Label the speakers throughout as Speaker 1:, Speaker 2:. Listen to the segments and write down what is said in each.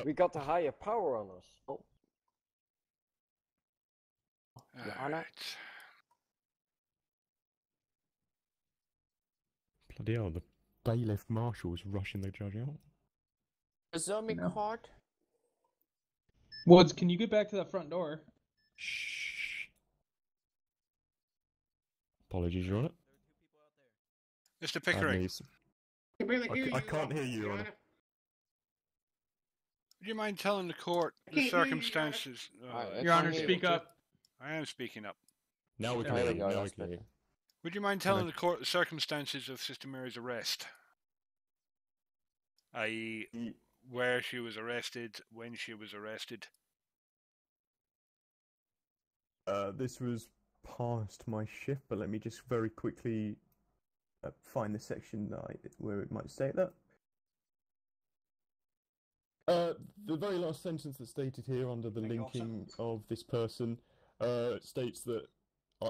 Speaker 1: We got a higher power on us. Oh. Your Honor.
Speaker 2: Alright.
Speaker 3: Bloody hell, the bailiff marshal's rushing the judge out.
Speaker 1: A zombie court?
Speaker 4: Woods, can you get back to that front door?
Speaker 3: Shh. Apologies, Your Honor.
Speaker 2: Mr. Pickering,
Speaker 3: I can't hear you, Your Honor.
Speaker 2: would you mind telling the court the circumstances?
Speaker 4: Your Honor, speak up.
Speaker 2: I am speaking up.
Speaker 3: Now we can
Speaker 1: There
Speaker 3: hear
Speaker 1: we
Speaker 3: you.
Speaker 1: go,
Speaker 3: Now we
Speaker 1: that's
Speaker 3: can hear you.
Speaker 1: better.
Speaker 2: Would you mind telling the court the circumstances of Sister Mary's arrest? I.e., where she was arrested, when she was arrested.
Speaker 3: This was past my shift, but let me just very quickly find the section where it might state that. The very last sentence that's stated here under the linking of this person states that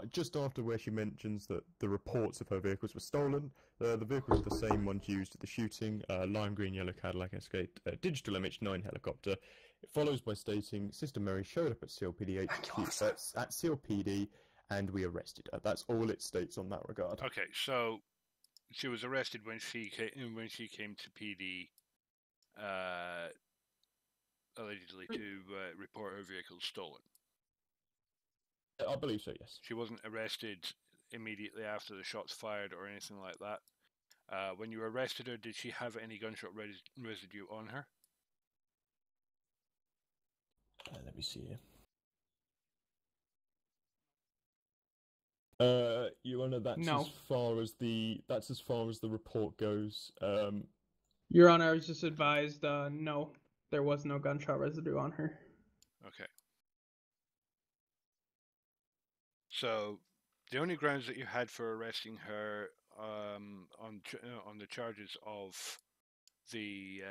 Speaker 3: just after where she mentions that the reports of her vehicles were stolen, the vehicles are the same ones used at the shooting, lime green yellow Cadillac Escalade digital MH9 helicopter. It follows by stating Sister Mary showed up at CLPD at CLPD and we arrested her. That's all it states on that regard.
Speaker 2: Okay, so she was arrested when she came to PD, allegedly to report her vehicle stolen.
Speaker 3: I believe so, yes.
Speaker 2: She wasn't arrested immediately after the shots fired or anything like that. When you arrested her, did she have any gunshot residue on her?
Speaker 3: Let me see here. Your Honor, that's
Speaker 4: No.
Speaker 3: as far as the report goes.
Speaker 4: Your Honor, I was just advised, no, there was no gunshot residue on her.
Speaker 2: Okay. So, the only grounds that you had for arresting her on the charges of the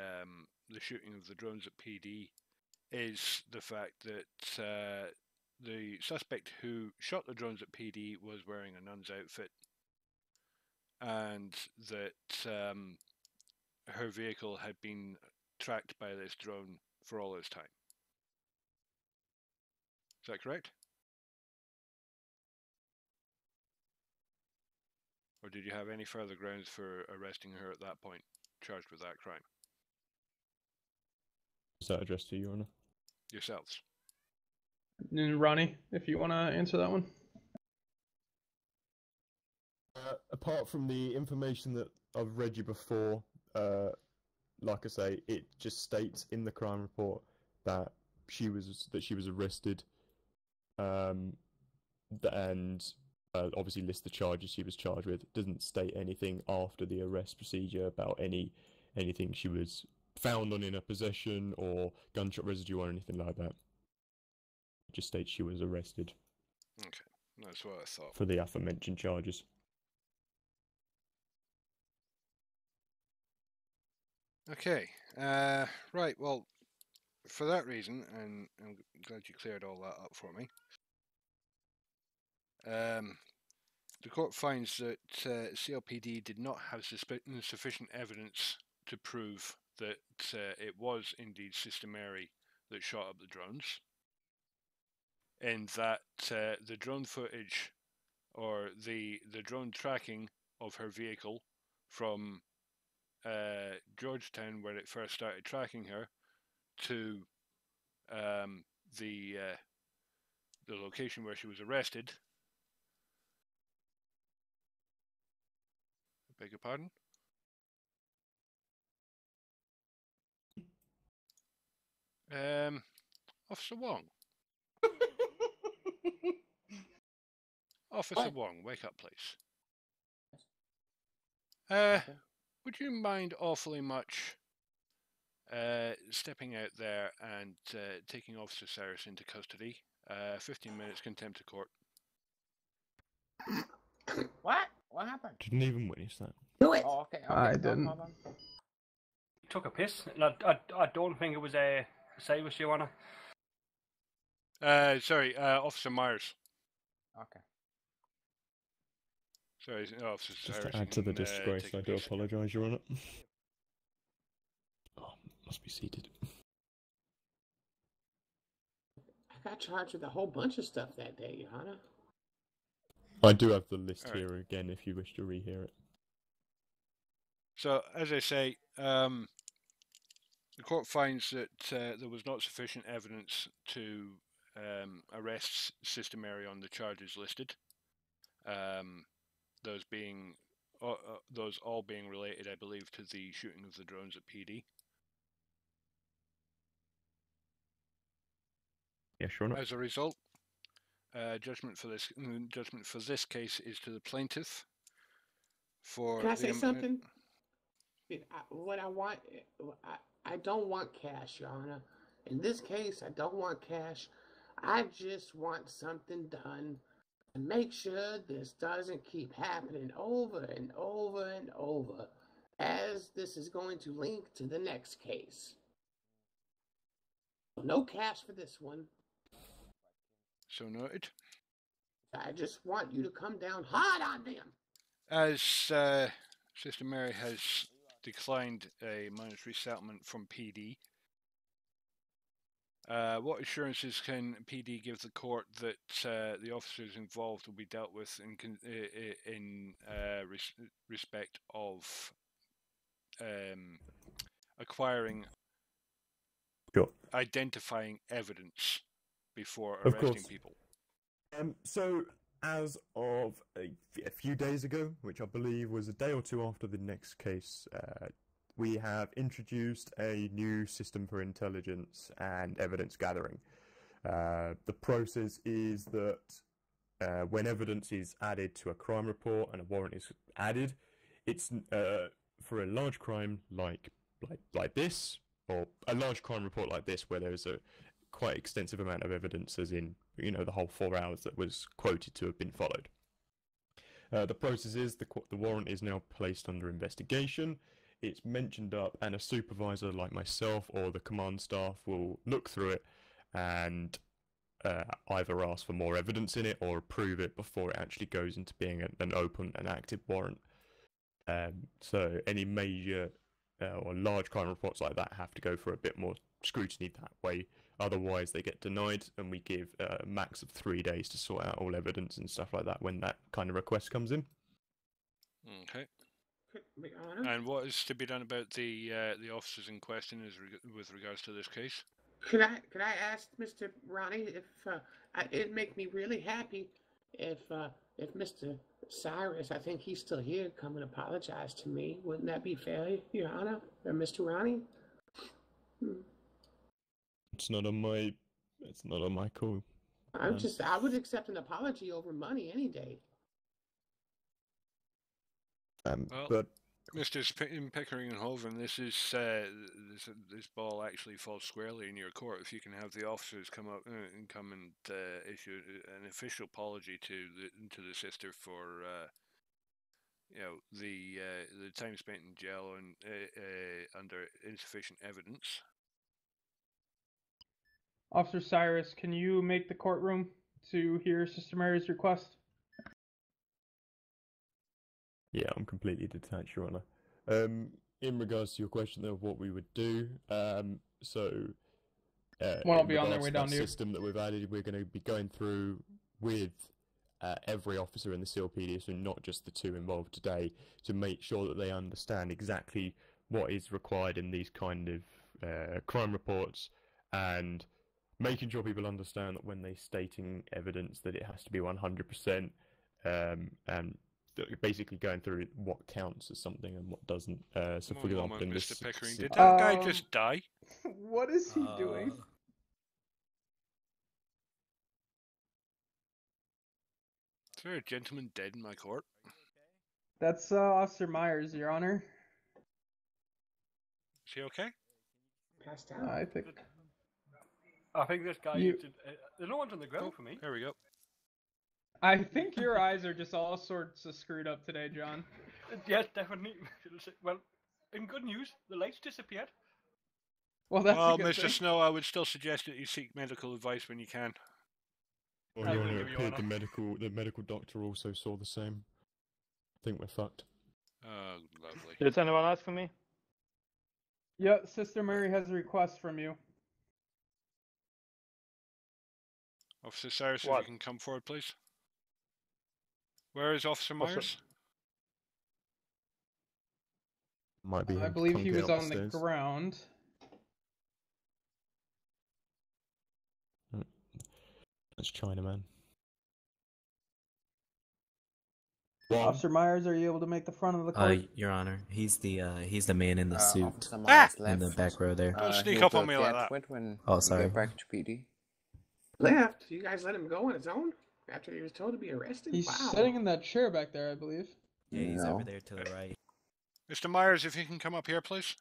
Speaker 2: shooting of the drones at PD is the fact that the suspect who shot the drones at PD was wearing a nun's outfit, and that her vehicle had been tracked by this drone for all this time. Is that correct? Or did you have any further grounds for arresting her at that point, charged with that crime?
Speaker 3: Is that addressed to you, Your Honor?
Speaker 2: Yourselves.
Speaker 4: And Ronnie, if you want to answer that one.
Speaker 3: Apart from the information that I've read you before, like I say, it just states in the crime report that she was arrested, and obviously lists the charges she was charged with. It doesn't state anything after the arrest procedure about anything she was found on in her possession or gunshot residue or anything like that. It just states she was arrested.
Speaker 2: Okay, that's what I thought.
Speaker 3: For the aforementioned charges.
Speaker 2: Okay, right, well, for that reason, and I'm glad you cleared all that up for me, the court finds that CLPD did not have sufficient evidence to prove that it was indeed Sister Mary that shot up the drones, and that the drone footage or the drone tracking of her vehicle from Georgetown, where it first started tracking her, to the location where she was arrested. I beg your pardon? Officer Wong. Officer Wong, wake up, please. Would you mind awfully much stepping out there and taking Officer Cyrus into custody? 15 minutes contempt of court.
Speaker 1: What? What happened?
Speaker 3: Didn't even witness that.
Speaker 1: Do it! Oh, okay.
Speaker 4: I didn't.
Speaker 1: No problem.
Speaker 5: Took a piss, and I don't think it was a Cyrus, Your Honour.
Speaker 2: Sorry, Officer Myers.
Speaker 1: Okay.
Speaker 2: Sorry, Officer
Speaker 3: Just
Speaker 2: Cyrus.
Speaker 3: to add to the
Speaker 2: can,
Speaker 3: disgrace,
Speaker 2: take a
Speaker 3: I do
Speaker 2: piss.
Speaker 3: apologise, Your Honour. Oh, must be seated.
Speaker 6: got charged with a whole bunch of stuff that day, Your Honor.
Speaker 3: I do have the list
Speaker 2: All right.
Speaker 3: here again if you wish to rehear it.
Speaker 2: So, as I say, the court finds that there was not sufficient evidence to arrest Sister Mary on the charges listed. Those all being related, I believe, to the shooting of the drones at PD.
Speaker 3: Yeah, sure enough.
Speaker 2: As a result, judgment for this case is to the plaintiff.
Speaker 6: Can I say something? What I want, I don't want cash, Your Honor. In this case, I don't want cash. I just want something done to make sure this doesn't keep happening over and over and over, as this is going to link to the next case. No cash for this one.
Speaker 2: So noted.
Speaker 6: I just want you to come down hard on them.
Speaker 2: As Sister Mary has declined a monetary settlement from PD, what assurances can PD give the court that the officers involved will be dealt with in respect of acquiring, identifying evidence before arresting people?
Speaker 3: So, as of a few days ago, which I believe was a day or two after the next case, we have introduced a new system for intelligence and evidence gathering. The process is that when evidence is added to a crime report and a warrant is added, it's for a large crime like this, or a large crime report like this, where there is a quite extensive amount of evidence, as in, you know, the whole 4 hours that was quoted to have been followed. The process is the warrant is now placed under investigation. It's mentioned up, and a supervisor like myself or the command staff will look through it and either ask for more evidence in it or approve it before it actually goes into being an open and active warrant. So any major or large crime reports like that have to go for a bit more scrutiny that way. Otherwise, they get denied, and we give a max of 3 days to sort out all evidence and stuff like that when that kind of request comes in.
Speaker 2: Okay. And what is to be done about the officers in question with regards to this case?
Speaker 6: Could I ask Mr. Ronnie if it'd make me really happy if Mr. Cyrus, I think he's still here, come and apologize to me? Wouldn't that be fair, Your Honor, or Mr. Ronnie?
Speaker 3: It's not on my call.
Speaker 6: I would accept an apology over money any day.
Speaker 2: Well,
Speaker 3: but
Speaker 2: Mr. Pickering and Hoven, this ball actually falls squarely in your court. If you can have the officers come up and issue an official apology to the sister for the time spent in jail and under insufficient evidence.
Speaker 4: Officer Cyrus, can you make the courtroom to hear Sister Mary's request?
Speaker 3: Yeah, I'm completely detached, Your Honor. In regards to your question of what we would do,
Speaker 4: One will be on their way down to you.
Speaker 3: System that we've added, we're going to be going through with every officer in the CLPD, so not just the 2 involved today, to make sure that they understand exactly what is required in these kind of crime reports, and making sure people understand that when they're stating evidence that it has to be 100%, and basically going through what counts as something and what doesn't. So, for example, in this,
Speaker 2: Mr. Pickering, did that guy just die?
Speaker 4: What is he doing?
Speaker 2: Is there a gentleman dead in my court?
Speaker 4: That's Officer Myers, Your Honor.
Speaker 2: Is he okay?
Speaker 6: Passed out.
Speaker 4: I think
Speaker 5: this guy. There's no one's on the ground for me.
Speaker 2: There we go.
Speaker 4: I think your eyes are just all sorts of screwed up today, John.
Speaker 5: Yes, definitely. Well, in good news, the lights disappeared.
Speaker 4: Well, that's a good
Speaker 2: Mr.
Speaker 4: thing.
Speaker 2: Snow, I would still suggest that you seek medical advice when you can.
Speaker 3: Well, Your Honor, it appeared the medical doctor also saw the same. I think we're fucked.
Speaker 2: Oh, lovely.
Speaker 7: Did anyone ask for me?
Speaker 4: Yeah, Sister Mary has a request from you.
Speaker 2: Officer Cyrus,
Speaker 7: What?
Speaker 2: if you can come forward, please. Where is Officer Myers?
Speaker 3: Might be
Speaker 4: I
Speaker 3: him
Speaker 4: believe he
Speaker 3: clunking
Speaker 4: was
Speaker 3: up
Speaker 4: on the
Speaker 3: stairs.
Speaker 4: ground.
Speaker 3: That's Chinaman.
Speaker 4: Officer Myers, are you able to make the front of the court?
Speaker 8: Your Honor, he's the man in the suit
Speaker 1: Officer Myers
Speaker 8: in the
Speaker 1: left.
Speaker 8: back row there.
Speaker 2: Don't sneak
Speaker 1: He
Speaker 2: up on
Speaker 1: will
Speaker 2: me like
Speaker 1: get
Speaker 2: that.
Speaker 1: to it when
Speaker 8: Oh,
Speaker 1: we
Speaker 8: sorry.
Speaker 1: get back to PD.
Speaker 6: Left? You guys let him go on his own after he was told to be arrested?
Speaker 4: He's
Speaker 6: Wow.
Speaker 4: sitting in that chair back there, I believe.
Speaker 8: Yeah, he's
Speaker 1: No.
Speaker 8: over there to the right.
Speaker 2: Mr. Myers, if you can come up here, please.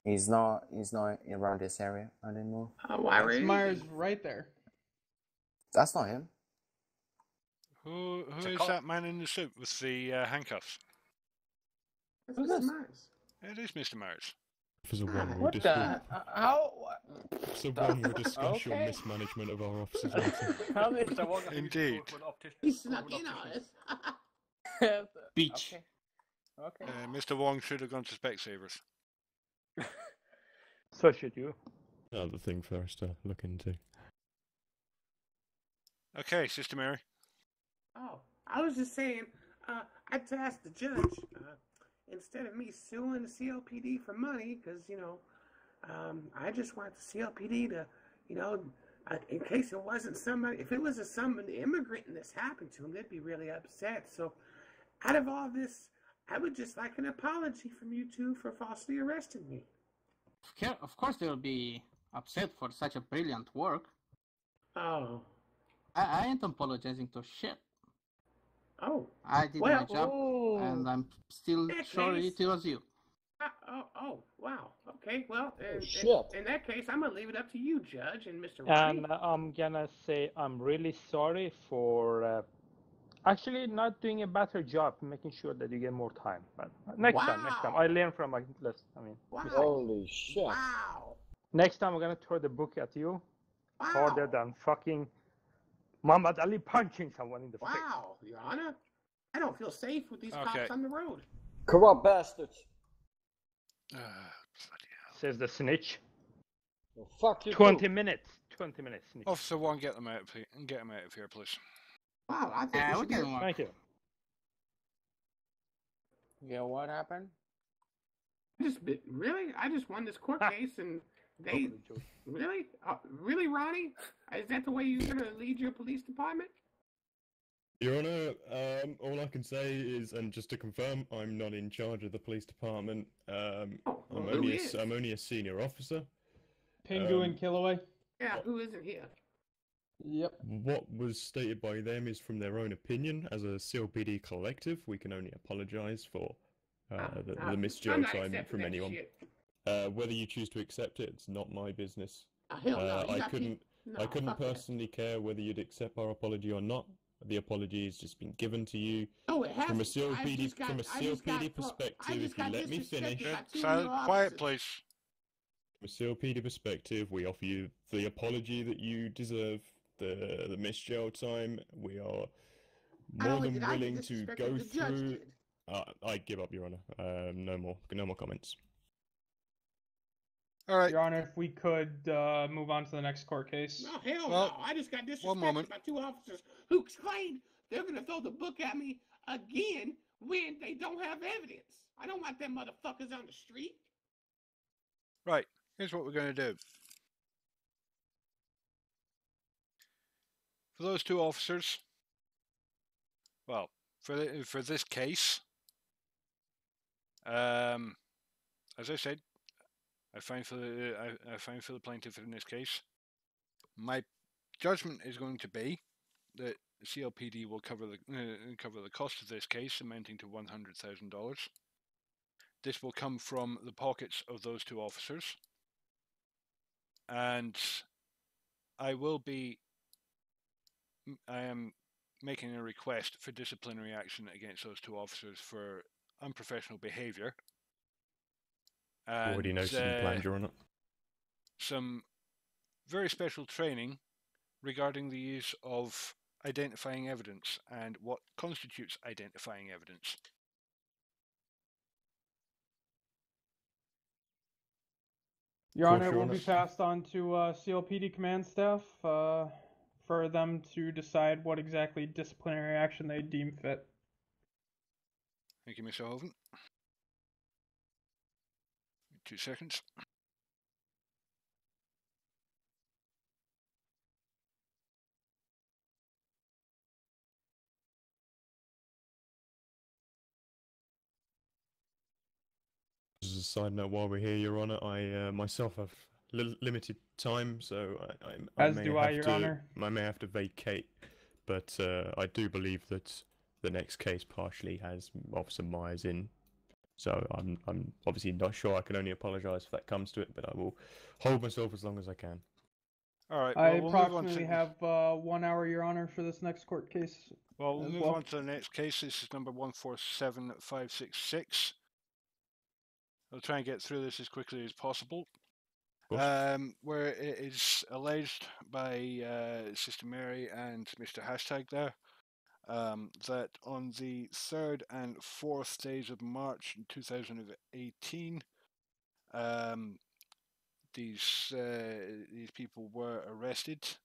Speaker 1: He's not around this area anymore.
Speaker 6: Why
Speaker 4: That's
Speaker 6: is
Speaker 4: Myers
Speaker 6: he?
Speaker 4: right there.
Speaker 1: That's not him.
Speaker 2: Who
Speaker 5: It's a
Speaker 2: is
Speaker 5: cop.
Speaker 2: that man in the suit with the handcuffs?
Speaker 6: That's
Speaker 1: Who's
Speaker 6: Mr.
Speaker 1: this?
Speaker 6: Myers.
Speaker 2: It is Mr. Myers.
Speaker 3: Officer One will
Speaker 1: What
Speaker 3: discuss.
Speaker 1: how?
Speaker 3: Officer One will discuss your
Speaker 1: Okay.
Speaker 3: mismanagement of our officers later.
Speaker 1: How did
Speaker 5: Mr. Wong, I think
Speaker 2: Indeed.
Speaker 5: you should go to an
Speaker 6: He
Speaker 5: optician-
Speaker 6: snuck
Speaker 5: go to
Speaker 6: in
Speaker 5: an
Speaker 6: on
Speaker 5: optician.
Speaker 6: us.
Speaker 7: Beach.
Speaker 1: Okay.
Speaker 2: Mr. Wong should have gone to Specsavers.
Speaker 7: So should you.
Speaker 3: Another thing for us to look into.
Speaker 2: Okay, Sister Mary.
Speaker 6: Oh, I was just saying, I tasked the judge, instead of me suing the CLPD for money, because, I just want the CLPD to, in case it wasn't somebody, if it was some immigrant and this happened to him, they'd be really upset. So, out of all this, I would just like an apology from you two for falsely arresting me.
Speaker 9: Of course they will be upset for such a brilliant work.
Speaker 6: Oh.
Speaker 9: I ain't apologizing to shit.
Speaker 6: Oh.
Speaker 9: I did my job, and I'm still
Speaker 6: That
Speaker 9: sorry
Speaker 6: case-
Speaker 9: it was you.
Speaker 6: Wow. Okay, well,
Speaker 7: shit.
Speaker 6: in that case, I'm going to leave it up to you, Judge, and Mr.
Speaker 7: And
Speaker 6: Ronnie.
Speaker 7: I'm gonna say I'm really sorry for actually not doing a better job making sure that you get more time. But next time,
Speaker 6: Wow.
Speaker 7: I learn from my list.
Speaker 6: Wow.
Speaker 7: Holy shit!
Speaker 6: Wow.
Speaker 7: Next time I'm gonna throw the book at you
Speaker 6: Wow.
Speaker 7: harder than fucking Muhammad Ali punching someone in the face.
Speaker 6: Wow, Your Honor. I don't feel safe with these
Speaker 2: Okay.
Speaker 6: cops on the road.
Speaker 10: Corrupt bastards.
Speaker 2: Bloody hell.
Speaker 7: Says the snitch.
Speaker 10: Well, fuck you.
Speaker 7: 20 minutes. 20 minutes. Snitch.
Speaker 2: Officer One, get them out of here. Get them out of here, please.
Speaker 6: Wow, I think
Speaker 9: Yeah,
Speaker 6: we
Speaker 9: we
Speaker 6: should get...
Speaker 9: can work.
Speaker 7: Thank you.
Speaker 1: Yeah, what happened?
Speaker 6: Really? I just won this court case and they... Really? Really, Ronnie? Is that the way you're going to lead your police department?
Speaker 3: Your Honour, all I can say is, and just to confirm, I'm not in charge of the police department. I'm only a senior officer.
Speaker 4: Pingu and Killaway?
Speaker 6: Yeah, who isn't here?
Speaker 4: Yep.
Speaker 3: What was stated by them is from their own opinion. As a CLPD collective, we can only apologise for the misjudged time from anyone. Whether you choose to accept it, it's not my business.
Speaker 6: Hell no.
Speaker 3: I couldn't personally care whether you'd accept our apology or not. The apology has just been given to you.
Speaker 6: Oh, it has.
Speaker 3: From a CLPD perspective, if you let me finish.
Speaker 2: Silent, quiet, please.
Speaker 3: From a CLPD perspective, we offer you the apology that you deserve. The missed jail time. We are more than willing to go through. I give up, Your Honour. No more comments.
Speaker 2: All right.
Speaker 4: Your Honor, if we could move on to the next court case.
Speaker 6: No, hell no. I just got disrespected by two officers who claimed they're going to throw the book at me again when they don't have evidence. I don't want them motherfuckers on the street.
Speaker 2: Right. Here's what we're going to do. For those two officers, well, for this case, as I said, I find for the plaintiff in this case. My judgment is going to be that the CLPD will cover the cost of this case, amounting to $100,000. This will come from the pockets of those two officers, and I am making a request for disciplinary action against those two officers for unprofessional behaviour.
Speaker 3: Already noted and planned, Your Honour.
Speaker 2: Some very special training regarding the use of identifying evidence and what constitutes identifying evidence.
Speaker 4: Your Honor, it will be passed on to CLPD command staff for for them to decide what exactly disciplinary action they deem fit.
Speaker 2: Thank you, Mr. Hoven. 2 seconds.
Speaker 3: As a side note, while we're here, Your Honor, I myself have limited time, so I
Speaker 4: As
Speaker 3: may
Speaker 4: do
Speaker 3: have
Speaker 4: I, Your
Speaker 3: to,
Speaker 4: Honor.
Speaker 3: I may have to vacate, but I do believe that the next case partially has Officer Myers in, so I'm obviously not sure. I can only apologise if that comes to it, but I will hold myself as long as I can.
Speaker 2: All right.
Speaker 4: I
Speaker 2: we'll
Speaker 4: approximately have 1 hour, Your Honor, for this next court case.
Speaker 2: Well, we'll move on to the next case. This is number 147566. I'll try and get through this as quickly as possible. Where it is alleged by Sister Mary and Mr. Hashtag there that on the 3rd and 4th days of March in 2018, these people were arrested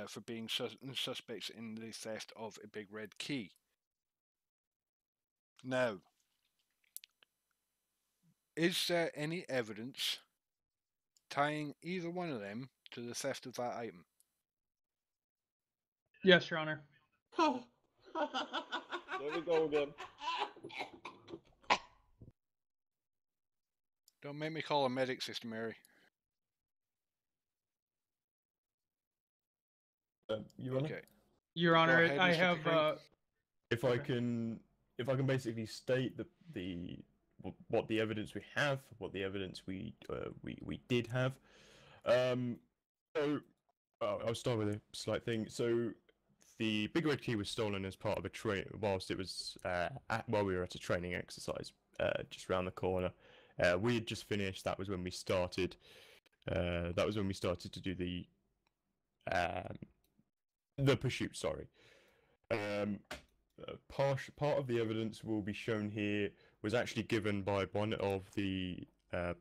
Speaker 2: for being suspects in the theft of a big red key. Now, is there any evidence tying either one of them to the theft of that item?
Speaker 4: Yes, Your Honor.
Speaker 10: There we go again.
Speaker 2: Don't make me call a medic, Sister Mary.
Speaker 3: Your Honor?
Speaker 2: Okay.
Speaker 4: Your Honor,
Speaker 2: ahead,
Speaker 4: I
Speaker 2: Mr.
Speaker 4: have.
Speaker 2: Pickering.
Speaker 3: If I can basically state what the evidence we have, what the evidence we did have. So I'll start with a slight thing. So the big red key was stolen as part of a train whilst it was while we were at a training exercise just around the corner. We had just finished. That was when we started. That was when we started to do the pursuit. Sorry. Part of the evidence will be shown here was actually given by one of the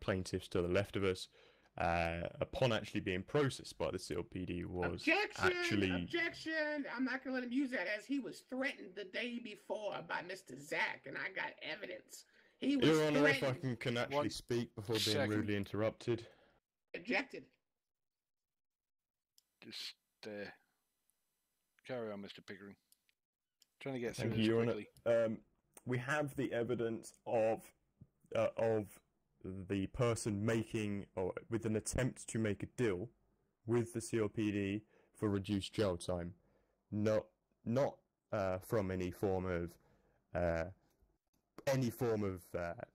Speaker 3: plaintiffs to the left of us upon actually being processed by the CLPD was
Speaker 6: Objection! I'm not going to let him use that, as he was threatened the day before by Mr. Zach, and I got evidence. He was
Speaker 3: Your Honor,
Speaker 6: threatened.
Speaker 3: if I can actually speak before being rudely interrupted.
Speaker 6: Objected.
Speaker 2: Just carry on, Mr. Pickering. Trying to get through
Speaker 3: Thank
Speaker 2: this
Speaker 3: you, Your
Speaker 2: quickly.
Speaker 3: Honor. We have the evidence of the person making, or with an attempt to make a deal with the CLPD for reduced jail time, not from any form of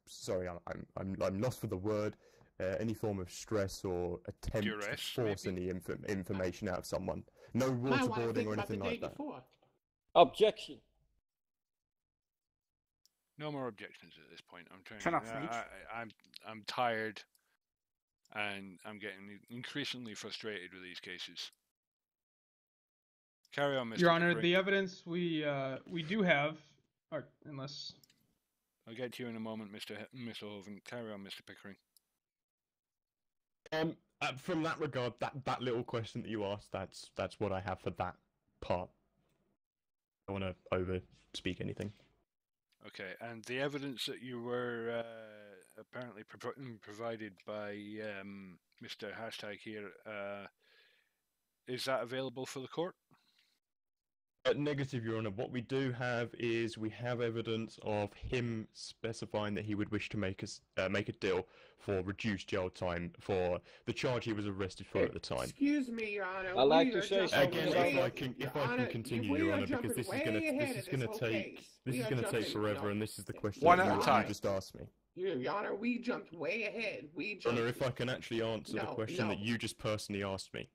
Speaker 3: sorry, I'm lost for the word. Any form of stress or attempt to force any information out of someone. No waterboarding or anything like that.
Speaker 10: Objection.
Speaker 2: No more objections at this point. I'm tired, and I'm getting increasingly frustrated with these cases. Carry on, Mr.
Speaker 4: Your Honor,
Speaker 2: Pickering.
Speaker 4: the evidence we do have, unless
Speaker 2: I'll get to you in a moment, Mr. Hoven. Carry on, Mr. Pickering.
Speaker 3: From that regard, that little question that you asked, that's what I have for that part. I don't want to over speak anything.
Speaker 2: Okay, and the evidence that you were apparently provided by Mr. Hashtag here, is that available for the court?
Speaker 3: Negative, Your Honor. What we do have is we have evidence of him specifying that he would wish to make a deal for reduced jail time for the charge he was arrested for at the time.
Speaker 6: Excuse me, Your Honor.
Speaker 10: I like to say something.
Speaker 3: Again, if I can continue, Your Honor, because this is gonna take forever, and this is the question that you just asked me.
Speaker 6: Your Honor, we jumped way ahead.
Speaker 3: Your Honor, if I can actually answer the question that you just personally asked me.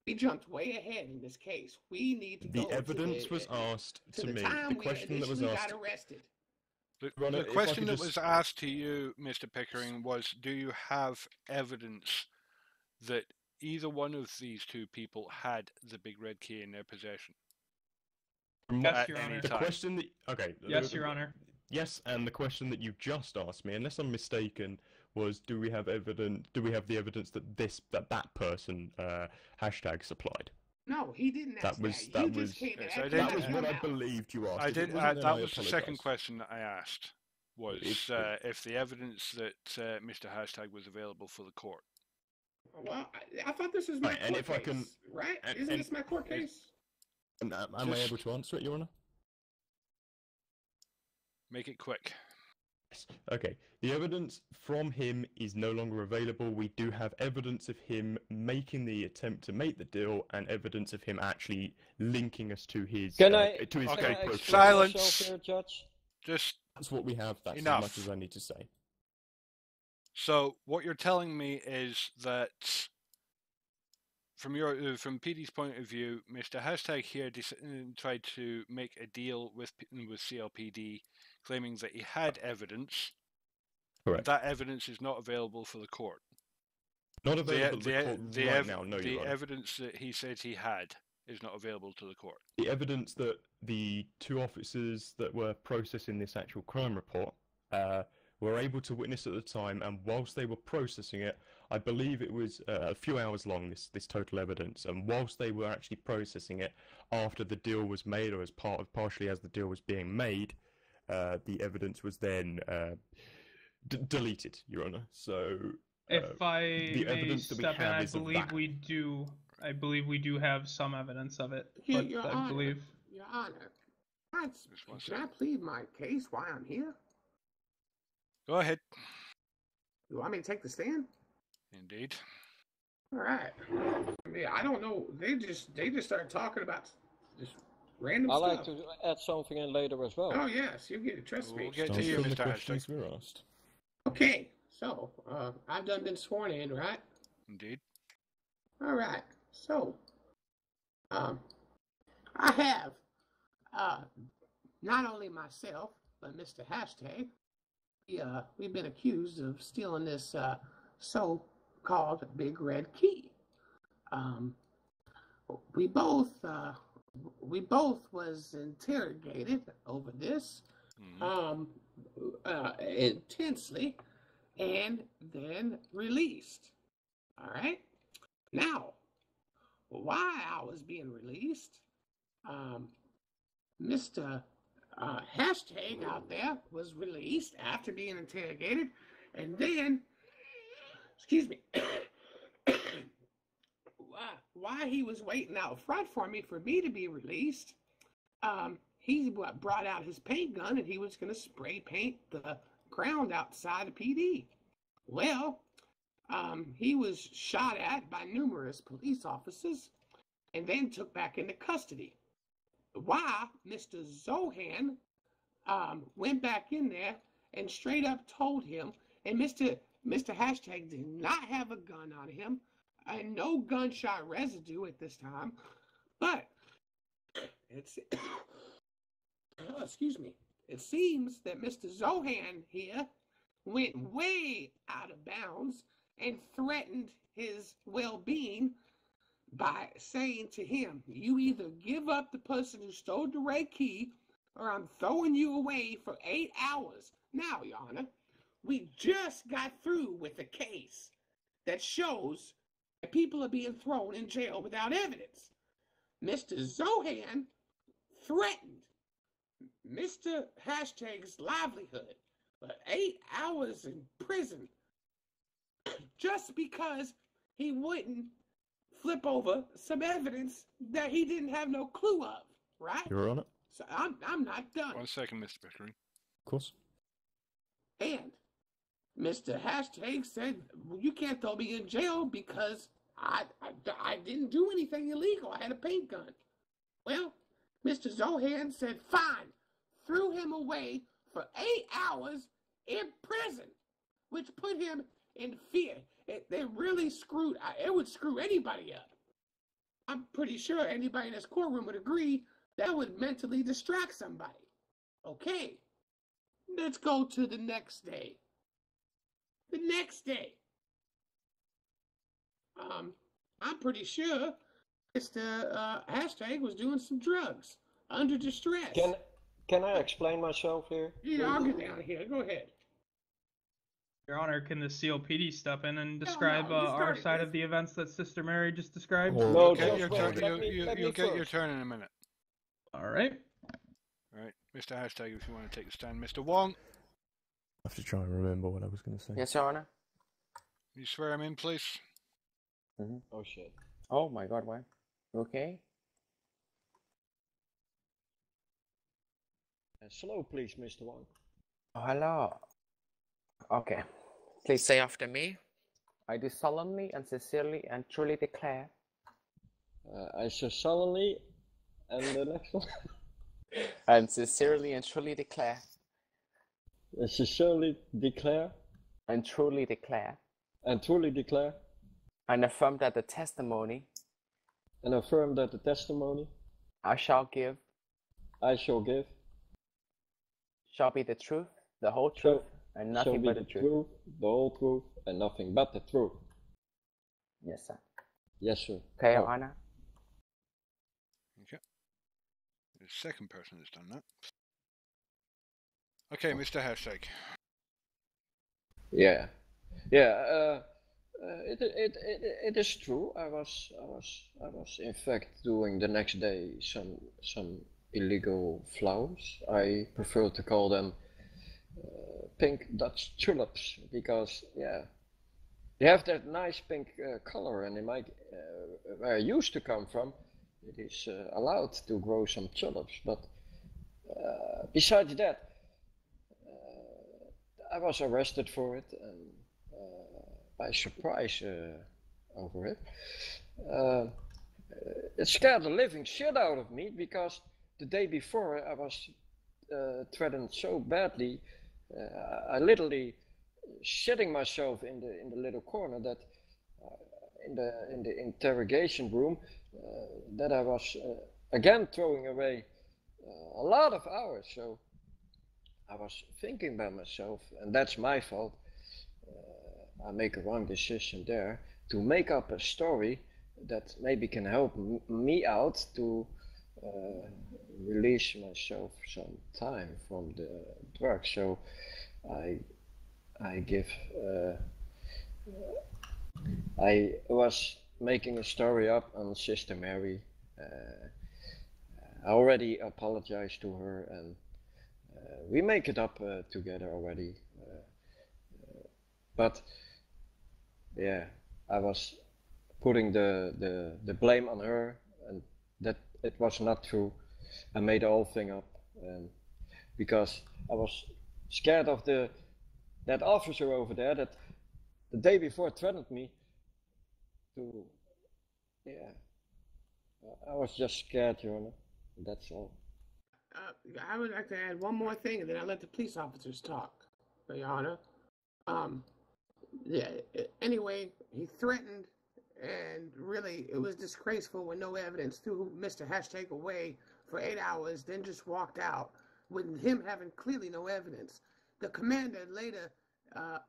Speaker 6: We jumped way ahead in this case. We need to go
Speaker 3: The evidence was asked to me. The question that was asked.
Speaker 2: The question that was asked to you, Mr. Pickering, was: do you have evidence that either one of these two people had the big red key in their possession?
Speaker 4: Yes, Your Honor.
Speaker 3: The question that
Speaker 4: Yes, Your Honor.
Speaker 3: Yes, and the question that you just asked me, unless I'm mistaken, was do we have the evidence that that person hashtag supplied?
Speaker 6: No, he didn't ask
Speaker 3: That was what I believed you asked.
Speaker 2: I did.
Speaker 3: That
Speaker 2: That was the second question that I asked. Was if the evidence that Mr. Hashtag was available for the court.
Speaker 6: Well, I thought this was my court case, right? Isn't this my court case?
Speaker 3: Am I able to answer it, Your Honor?
Speaker 2: Make it quick.
Speaker 3: Okay. The evidence from him is no longer available. We do have evidence of him making the attempt to make the deal, and evidence of him actually linking us to his.
Speaker 2: Silence.
Speaker 10: Here, Judge?
Speaker 2: Just.
Speaker 3: That's what we have. That's
Speaker 2: enough.
Speaker 3: as much as I need to say.
Speaker 2: So what you're telling me is that, from PD's point of view, Mr. Hashtag here tried to make a deal with CLPD, claiming that he had evidence.
Speaker 3: Correct.
Speaker 2: That evidence is not available for the court.
Speaker 3: Not available to the court right now. No,
Speaker 2: the evidence that he said he had is not available to the court.
Speaker 3: The evidence that the two officers that were processing this actual crime report were able to witness at the time, and whilst they were processing it, I believe it was a few hours long, this total evidence, and whilst they were actually processing it after the deal was made, or as partially as the deal was being made, the evidence was then deleted, Your Honor. So
Speaker 4: if I
Speaker 3: the evidence that we
Speaker 4: step in,
Speaker 3: have
Speaker 4: I
Speaker 3: is of
Speaker 4: believe
Speaker 3: that.
Speaker 4: we do. I believe we do have some evidence of it.
Speaker 6: Here,
Speaker 4: but
Speaker 6: Your
Speaker 4: I
Speaker 6: Honor,
Speaker 4: believe.
Speaker 6: Your Honor, can I plead my case while I'm here?
Speaker 2: Go ahead.
Speaker 6: You want me to take the stand?
Speaker 2: Indeed.
Speaker 6: All right. Yeah, I don't know. They just started talking about just random stuff.
Speaker 10: I'd like to add something in later as well.
Speaker 6: Oh yes, you get a trust speech.
Speaker 2: We'll get to you, Mr. Hashtag.
Speaker 3: We're asked.
Speaker 6: Okay, so I've done been sworn in, right?
Speaker 2: Indeed.
Speaker 6: All right. So, I have not only myself but Mr. Hashtag. We've been accused of stealing this so-called Big Red Key. We both was interrogated over this intensely, and then released. All right. Now, why I was being released, Mr. Hashtag out there was released after being interrogated, and then, excuse me, why he was waiting out front for me to be released, he brought out his paint gun and he was going to spray paint the ground outside of PD. Well, he was shot at by numerous police officers and then took back into custody. Why Mr. Zohan went back in there and straight up told him, and Mr. Hashtag did not have a gun on him, and no gunshot residue at this time, but it's excuse me. It seems that Mr. Zohan here went way out of bounds and threatened his well-being by saying to him, you either give up the person who stole the red key or I'm throwing you away for 8 hours. Now, Your Honor, we just got through with a case that shows that people are being thrown in jail without evidence. Mr. Zohan threatened Mr. Hashtag's livelihood for 8 hours in prison just because he wouldn't flip over some evidence that he didn't have no clue of, right?
Speaker 3: You're on it.
Speaker 6: So I'm not done.
Speaker 2: 1 second, Mr. Pickering.
Speaker 3: Of course.
Speaker 6: And Mr. Hashtag said, well, you can't throw me in jail because I didn't do anything illegal. I had a paint gun. Well, Mr. Zohan said, fine, threw him away for 8 hours in prison, which put him in fear. They really screwed, it would screw anybody up. I'm pretty sure anybody in this courtroom would agree that would mentally distract somebody. Okay, let's go to the next day. The next day, I'm pretty sure Mr. Hashtag was doing some drugs under distress.
Speaker 10: Can I explain myself here?
Speaker 6: Yeah, I'll get down here. Go ahead.
Speaker 4: Your Honor, can the CLPD step in and describe
Speaker 6: you
Speaker 4: our
Speaker 6: started
Speaker 4: side
Speaker 6: this.
Speaker 4: of the events that Sister Mary just described?
Speaker 3: Well,
Speaker 11: No,
Speaker 2: You'll get your
Speaker 11: just
Speaker 2: turn.
Speaker 11: wait. Let me
Speaker 2: You'll get your
Speaker 11: first.
Speaker 2: turn in a minute.
Speaker 4: All right.
Speaker 2: All right, Mr. Hashtag, if you want to take the stand, Mr. Wong.
Speaker 3: I have to try and remember what I was going to say.
Speaker 1: Yes, Your Honor.
Speaker 2: You swear him in, please.
Speaker 11: Oh shit.
Speaker 1: Oh my God, why? Okay.
Speaker 11: Slow, please, Mr. Wong.
Speaker 1: Oh, hello. Okay. Please say after me. I do solemnly and sincerely and truly declare.
Speaker 11: I so solemnly, and the next one.
Speaker 1: And sincerely and truly declare.
Speaker 11: I sincerely declare.
Speaker 1: And truly declare.
Speaker 11: And truly declare.
Speaker 1: And affirm that the testimony.
Speaker 11: And affirm that the testimony.
Speaker 1: I shall give.
Speaker 11: I shall give.
Speaker 1: Shall be the truth, the whole truth, and nothing but the truth.
Speaker 11: The whole truth, and nothing but the truth.
Speaker 1: Yes, sir.
Speaker 11: Yes, sir.
Speaker 1: Okay, Your Honor.
Speaker 2: Okay. The second person has done that. Okay, Mr. Hashtag.
Speaker 11: Yeah. It is true. I was in fact doing the next day some illegal flowers. I prefer to call them pink Dutch tulips because they have that nice pink color, and in my where I used to come from, it is allowed to grow some tulips. But besides that, I was arrested for it and by surprise over it. It scared the living shit out of me because the day before I was threatened so badly. I literally shitting myself in the little corner that in the interrogation room that I was again throwing away a lot of hours. So I was thinking by myself, and that's my fault. I make a wrong decision there to make up a story that maybe can help me out to release myself some time from the drugs. So I was making a story up on Sister Mary. I already apologized to her, and we make it up together already. But yeah, I was putting the blame on her, and that it was not true. I made the whole thing up, and because I was scared of that officer over there that the day before threatened me to, I was just scared, Your Honor. That's all.
Speaker 6: I would like to add one more thing, and then I'll let the police officers talk, Your Honor. Anyway, he threatened, and really it was disgraceful with no evidence, threw Mr. Hashtag away for 8 hours, then just walked out with him having clearly no evidence. The commander later,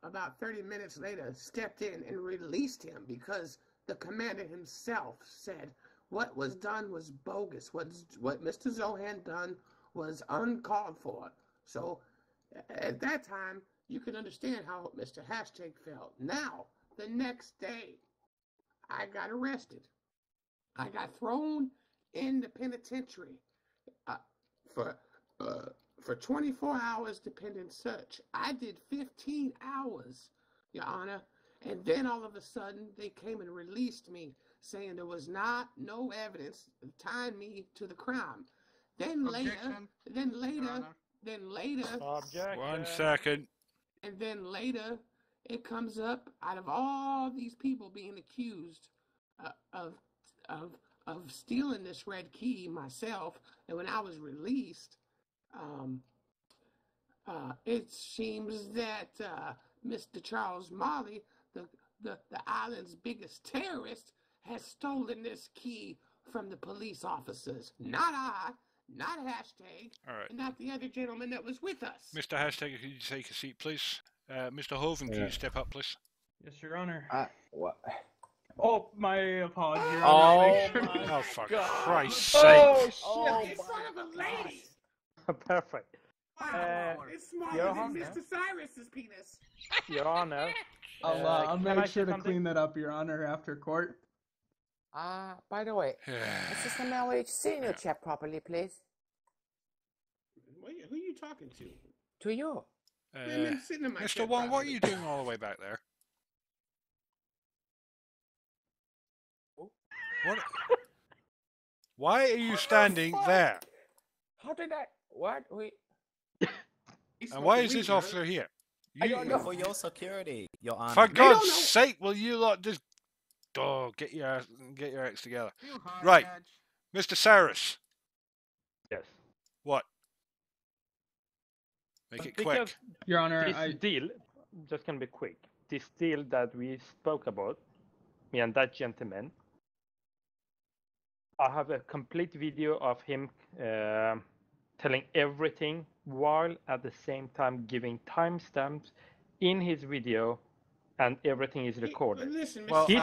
Speaker 6: about 30 minutes later, stepped in and released him because the commander himself said what was done was bogus. What Mr. Zohan done was uncalled for. So at that time, you can understand how Mr. Hashtag felt. Now, the next day, I got arrested. I got thrown in the penitentiary for 24 hours dependent search. I did 15 hours, Your Honor, and then all of a sudden they came and released me, saying there was no evidence tying me to the crime. Then later,
Speaker 7: Objection.
Speaker 2: 1 second.
Speaker 6: And then later, it comes up out of all these people being accused of stealing this red key myself. And when I was released, it seems that Mr. Charles Marley, the island's biggest terrorist, has stolen this key from the police officers. Not I, not Hashtag,
Speaker 2: All right.
Speaker 6: and not the other gentleman that was with us.
Speaker 2: Mr. Hashtag, could you take a seat, please? Mr. Hoven, can you step up, please?
Speaker 4: Yes, Your Honor.
Speaker 1: What?
Speaker 4: Oh, my apologies, Your Honor.
Speaker 2: Oh, for Christ's sake.
Speaker 6: Oh, shit. You son of a lady.
Speaker 7: Perfect.
Speaker 6: It's smaller
Speaker 7: Your
Speaker 6: than
Speaker 7: Honor.
Speaker 6: Mr. Cyrus's penis.
Speaker 7: Your Honor.
Speaker 4: I'll
Speaker 7: can I
Speaker 4: make
Speaker 7: say
Speaker 4: sure to
Speaker 7: something?
Speaker 4: clean that up, Your Honor, after court.
Speaker 1: By the way, Mr. Samuel, sitting your chair properly, please.
Speaker 6: Who are you talking to?
Speaker 1: To you.
Speaker 6: I'm sitting in my chair
Speaker 2: Mr. Wong, what are
Speaker 6: properly.
Speaker 2: you doing all the way back there? What? Why are you standing there?
Speaker 1: How did I? What?
Speaker 2: And why is this officer here?
Speaker 1: I don't know.
Speaker 8: For your security, Your Honor.
Speaker 2: For God's sake, will you lot just get your acts together? Right, Mr. Cyrus.
Speaker 7: Yes.
Speaker 2: What? Make it
Speaker 7: Because
Speaker 2: quick.
Speaker 4: Your Honor,
Speaker 7: this deal, just gonna be quick. This deal that we spoke about, me and that gentleman, I have a complete video of him telling everything while at the same time giving timestamps in his video, and everything is recorded.
Speaker 6: Listen,
Speaker 2: Well,
Speaker 6: Mr.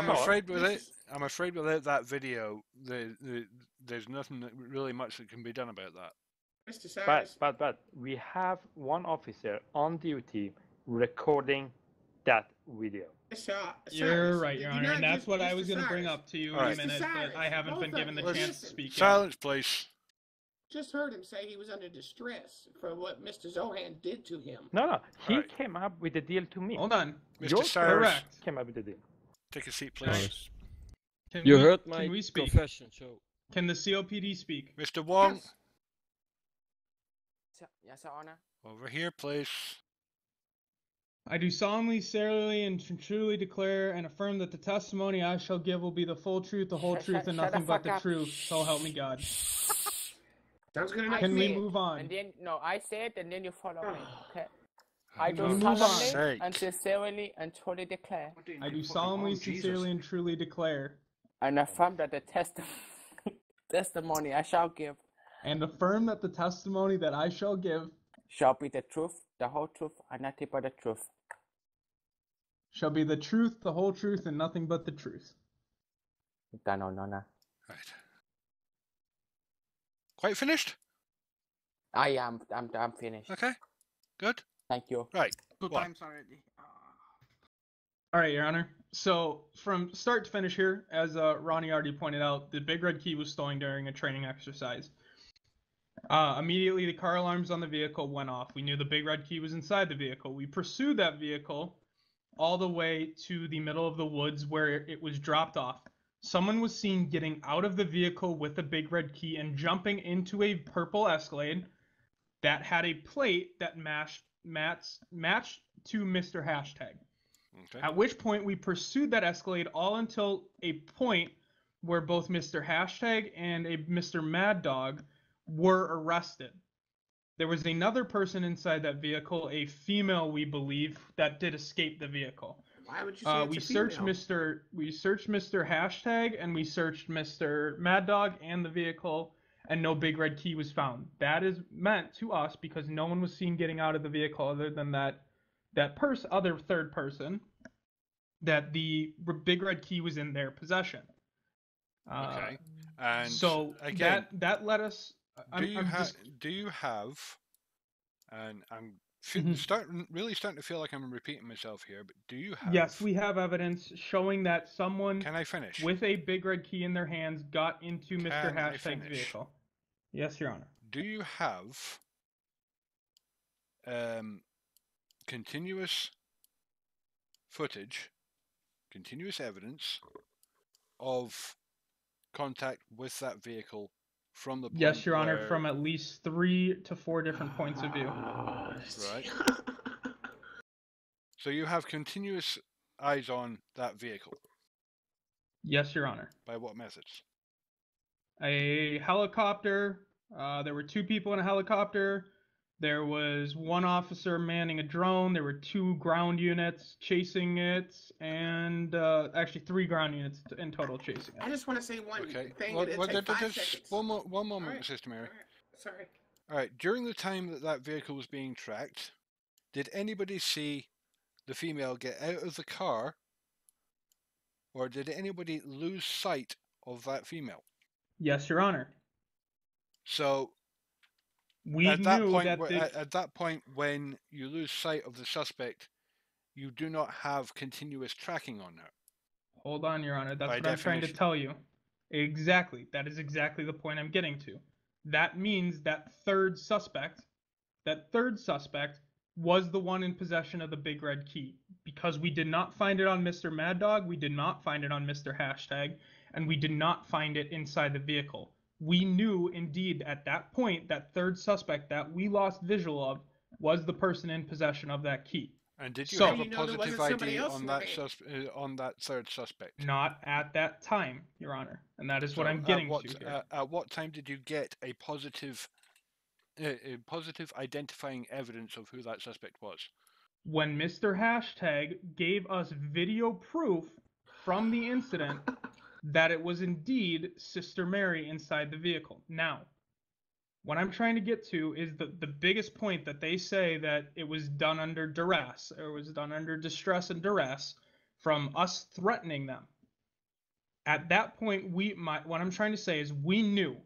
Speaker 2: I'm afraid without that video, there's nothing really much that can be done about that.
Speaker 6: Mr. Cyrus.
Speaker 7: But we have one officer on duty recording that video.
Speaker 4: You're right, Your Honor, and that's what I was going to bring up to you in a minute, but I haven't been given the chance to speak.
Speaker 2: Silence, please.
Speaker 6: Just heard him say he was under distress for what Mr. Zohan did to him.
Speaker 7: No, he came up with the deal to me.
Speaker 4: Hold on.
Speaker 2: Mr. Cyrus,
Speaker 7: came up with the deal.
Speaker 2: Take a seat, please.
Speaker 10: You heard my confession, so...
Speaker 4: Can the CLPD speak?
Speaker 2: Mr. Wong.
Speaker 1: Yes, Your Honor.
Speaker 2: Over here, please.
Speaker 4: I do solemnly, sincerely, and truly declare and affirm that the testimony I shall give will be the full truth, the whole truth, and nothing but the truth. So help me God.
Speaker 6: Sounds good enough.
Speaker 4: Can we move on?
Speaker 1: And then, I say it, and then you follow me, okay? I do
Speaker 4: move
Speaker 1: solemnly and sincerely and truly declare.
Speaker 4: I do solemnly, sincerely, and truly declare.
Speaker 1: And affirm that the testimony I shall give.
Speaker 4: And affirm that the testimony that I shall give
Speaker 1: shall be the truth, the whole truth, and nothing but the truth.
Speaker 4: Shall be the truth, the whole truth, and nothing but the truth.
Speaker 1: No.
Speaker 2: Right. Quite finished?
Speaker 1: I am. I'm finished.
Speaker 2: Okay. Good.
Speaker 1: Thank you.
Speaker 2: Right.
Speaker 9: 2 times already.
Speaker 4: All right, Your Honor. So from start to finish here, as Ronnie already pointed out, the Big Red Key was stolen during a training exercise. Immediately, the car alarms on the vehicle went off. We knew the Big Red Key was inside the vehicle. We pursued that vehicle all the way to the middle of the woods where it was dropped off. Someone was seen getting out of the vehicle with the Big Red Key and jumping into a purple Escalade that had a plate that matched to Mr. Hashtag.
Speaker 2: Okay.
Speaker 4: At which point we pursued that Escalade all until a point where both Mr. Hashtag and a Mr. Mad Dog were arrested. There was another person inside that vehicle, a female, we believe, that did escape the vehicle.
Speaker 6: Why would you say
Speaker 4: we searched Mr. Hashtag and we searched Mr. Mad Dog and the vehicle, and no Big Red Key was found. That is meant to us because no one was seen getting out of the vehicle other than that other third person, that the Big Red Key was in their possession.
Speaker 2: Okay. And
Speaker 4: so
Speaker 2: again,
Speaker 4: that led us.
Speaker 2: Do you have? And I'm starting to feel like I'm repeating myself here. But do you have?
Speaker 4: Yes, we have evidence showing that someone.
Speaker 2: Can I finish?
Speaker 4: With a Big Red Key in their hands, got into Mr. Hashtag's vehicle. Yes, Your Honor.
Speaker 2: Do you have continuous footage, continuous evidence of contact with that vehicle from the point
Speaker 4: yes, Your Honor, from at least 3 to 4 different points of view.
Speaker 2: Right. So you have continuous eyes on that vehicle?
Speaker 4: Yes, Your Honor.
Speaker 2: By what methods?
Speaker 4: A helicopter. There were 2 people in a helicopter. There was 1 officer manning a drone. There were 2 ground units chasing it, and actually 3 ground units in total chasing it.
Speaker 6: I just want to say one thing.
Speaker 2: One moment, Sister Mary.
Speaker 6: Sorry.
Speaker 2: All right. During the time that vehicle was being tracked, did anybody see the female get out of the car, or did anybody lose sight of that female?
Speaker 4: Yes, Your Honor.
Speaker 2: So, At that point, when you lose sight of the suspect, you do not have continuous tracking on her.
Speaker 4: Hold on, Your Honor. That's what I'm trying to tell you. Exactly. That is exactly the point I'm getting to. That means that third suspect was the one in possession of the big red key. Because we did not find it on Mr. Mad Dog, we did not find it on Mr. Hashtag, and we did not find it inside the vehicle. We knew, indeed, at that point, that third suspect that we lost visual of was the person in possession of that key.
Speaker 2: And did you have a positive ID on that third suspect?
Speaker 4: Not at that time, Your Honor, and that is what I'm getting to here.
Speaker 2: At what time did you get a positive identifying evidence of who that suspect was?
Speaker 4: When Mr. Hashtag gave us video proof from the incident that it was indeed Sister Mary inside the vehicle. Now, what I'm trying to get to is the biggest point that they say that it was done under duress, or was done under distress and duress from us threatening them. At that point, what I'm trying to say is we knew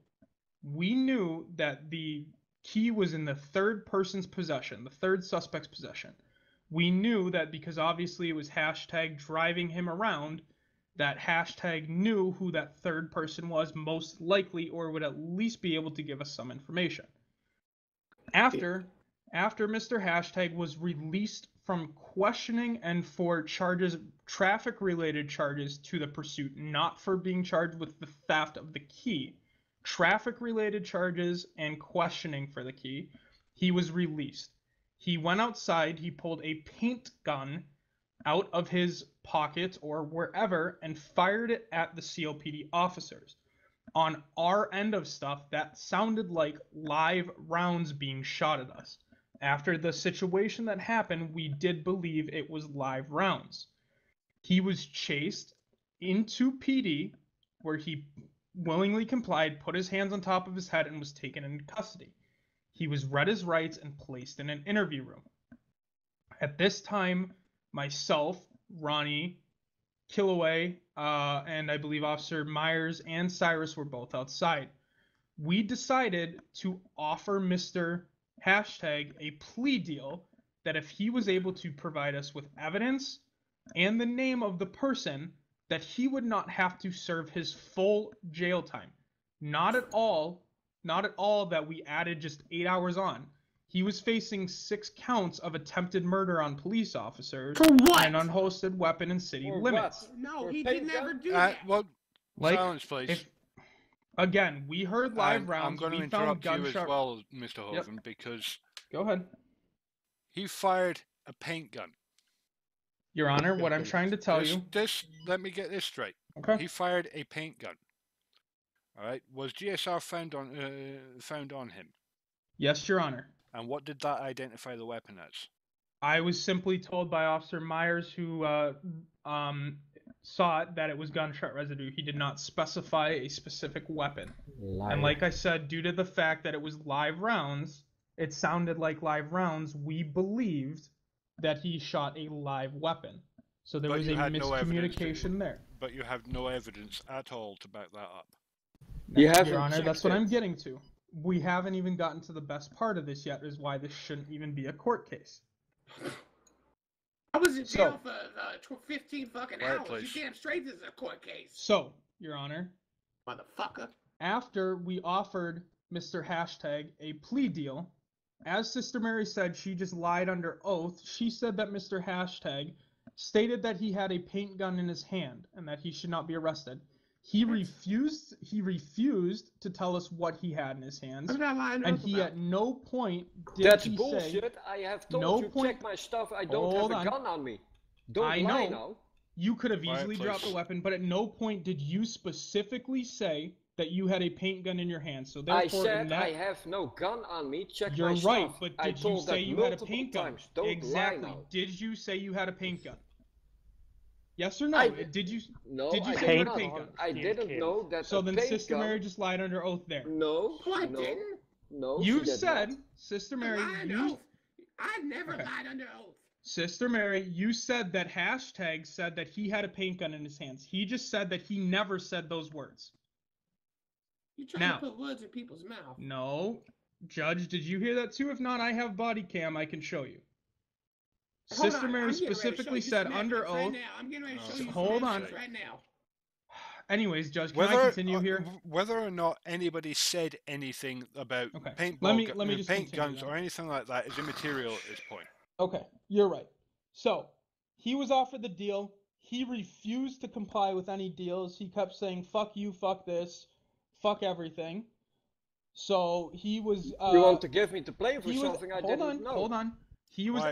Speaker 4: that the key was in the third person's possession, the third suspect's possession. We knew that because obviously it was Hashtag driving him around, that Hashtag knew who that third person was most likely, or would at least be able to give us some information. After Mr. Hashtag was released from questioning and for charges, traffic-related charges to the pursuit, not for being charged with the theft of the key, traffic-related charges and questioning for the key, he was released. He went outside, he pulled a paint gun out of his pocket or wherever and fired it at the CLPD officers. On our end of stuff, that sounded like live rounds being shot at us. After the situation that happened, we did believe it was live rounds. He was chased into PD, where he willingly complied, put his hands on top of his head, and was taken into custody. He was read his rights and placed in an interview room. At this time, myself, Ronnie, Killaway, and I believe Officer Myers and Cyrus were both outside. We decided to offer Mr. Hashtag a plea deal that if he was able to provide us with evidence and the name of the person, that he would not have to serve his full jail time. Not at all that we added just 8 hours on. He was facing 6 counts of attempted murder on police officers
Speaker 6: for what?
Speaker 4: And an unhosted weapon in city limits.
Speaker 6: No, he did never do that.
Speaker 2: Well, silence, please.
Speaker 4: Again, we heard live rounds.
Speaker 2: I'm going to interrupt you as well, Mr. Hoven, because...
Speaker 4: Go ahead.
Speaker 2: He fired a paint gun.
Speaker 4: Your Honor, what I'm trying to tell you...
Speaker 2: Let me get this straight.
Speaker 4: Okay.
Speaker 2: He fired a paint gun. All right. Was GSR found on him?
Speaker 4: Yes, Your Honor.
Speaker 2: And what did that identify the weapon as?
Speaker 4: I was simply told by Officer Myers, who saw it, that it was gunshot residue. He did not specify a specific weapon. And like I said, due to the fact that it was live rounds, it sounded like live rounds, we believed that he shot a live weapon. So there was a miscommunication there.
Speaker 2: But you have no evidence at all to back that up.
Speaker 4: Your Honor, that's what I'm getting to. We haven't even gotten to the best part of this yet, is why this shouldn't even be a court case.
Speaker 6: I was in jail for 15 fucking hours. You damn straight this is a court case.
Speaker 4: So, Your Honor.
Speaker 6: Motherfucker.
Speaker 4: After we offered Mr. Hashtag a plea deal, as Sister Mary said, she just lied under oath. She said that Mr. Hashtag stated that he had a paint gun in his hand and that he should not be arrested. He refused to tell us what he had in his hands. And he at no point did
Speaker 11: That's
Speaker 4: he
Speaker 11: bullshit.
Speaker 4: say...
Speaker 11: I have told you check my stuff. I don't have a gun on me. Don't lie now.
Speaker 4: You could have easily dropped the weapon, but at no point did you specifically say that you had a paint gun in your hand. So therefore,
Speaker 11: I said I have no gun on me. Check my stuff.
Speaker 4: You're right, but did you say you had a paint gun?
Speaker 11: Exactly.
Speaker 4: Did you say you had a paint gun? Yes or no? Did you?
Speaker 11: No,
Speaker 4: did you say you had a paint gun?
Speaker 11: I didn't know that.
Speaker 4: So then, Sister Mary just lied under oath there.
Speaker 11: No,
Speaker 6: I didn't.
Speaker 11: No,
Speaker 4: you said, Sister Mary.
Speaker 6: I never lied under oath.
Speaker 4: Sister Mary, you said that Hashtag said that he had a paint gun in his hands. He just said that he never said those words.
Speaker 6: You trying to put words in people's mouth?
Speaker 4: No. Judge, did you hear that too? If not, I have body cam. I can show you.
Speaker 6: Hold
Speaker 4: Sister
Speaker 6: on,
Speaker 4: Mary
Speaker 6: I'm getting ready to
Speaker 4: specifically
Speaker 6: show you
Speaker 4: said
Speaker 6: some
Speaker 4: under
Speaker 6: evidence right
Speaker 4: oath.
Speaker 6: now. I'm getting ready to show you
Speaker 4: Hold
Speaker 6: some
Speaker 4: on.
Speaker 6: evidence right now.
Speaker 4: Anyways, Judge, can I continue here?
Speaker 2: Whether or not anybody said anything about paint guns or anything like that is immaterial at this point.
Speaker 4: Okay, you're right. So, he was offered the deal. He refused to comply with any deals. He kept saying, fuck you, fuck this, fuck everything. So, he was...
Speaker 11: you want to give me to play for something I didn't know?
Speaker 4: Hold on. He was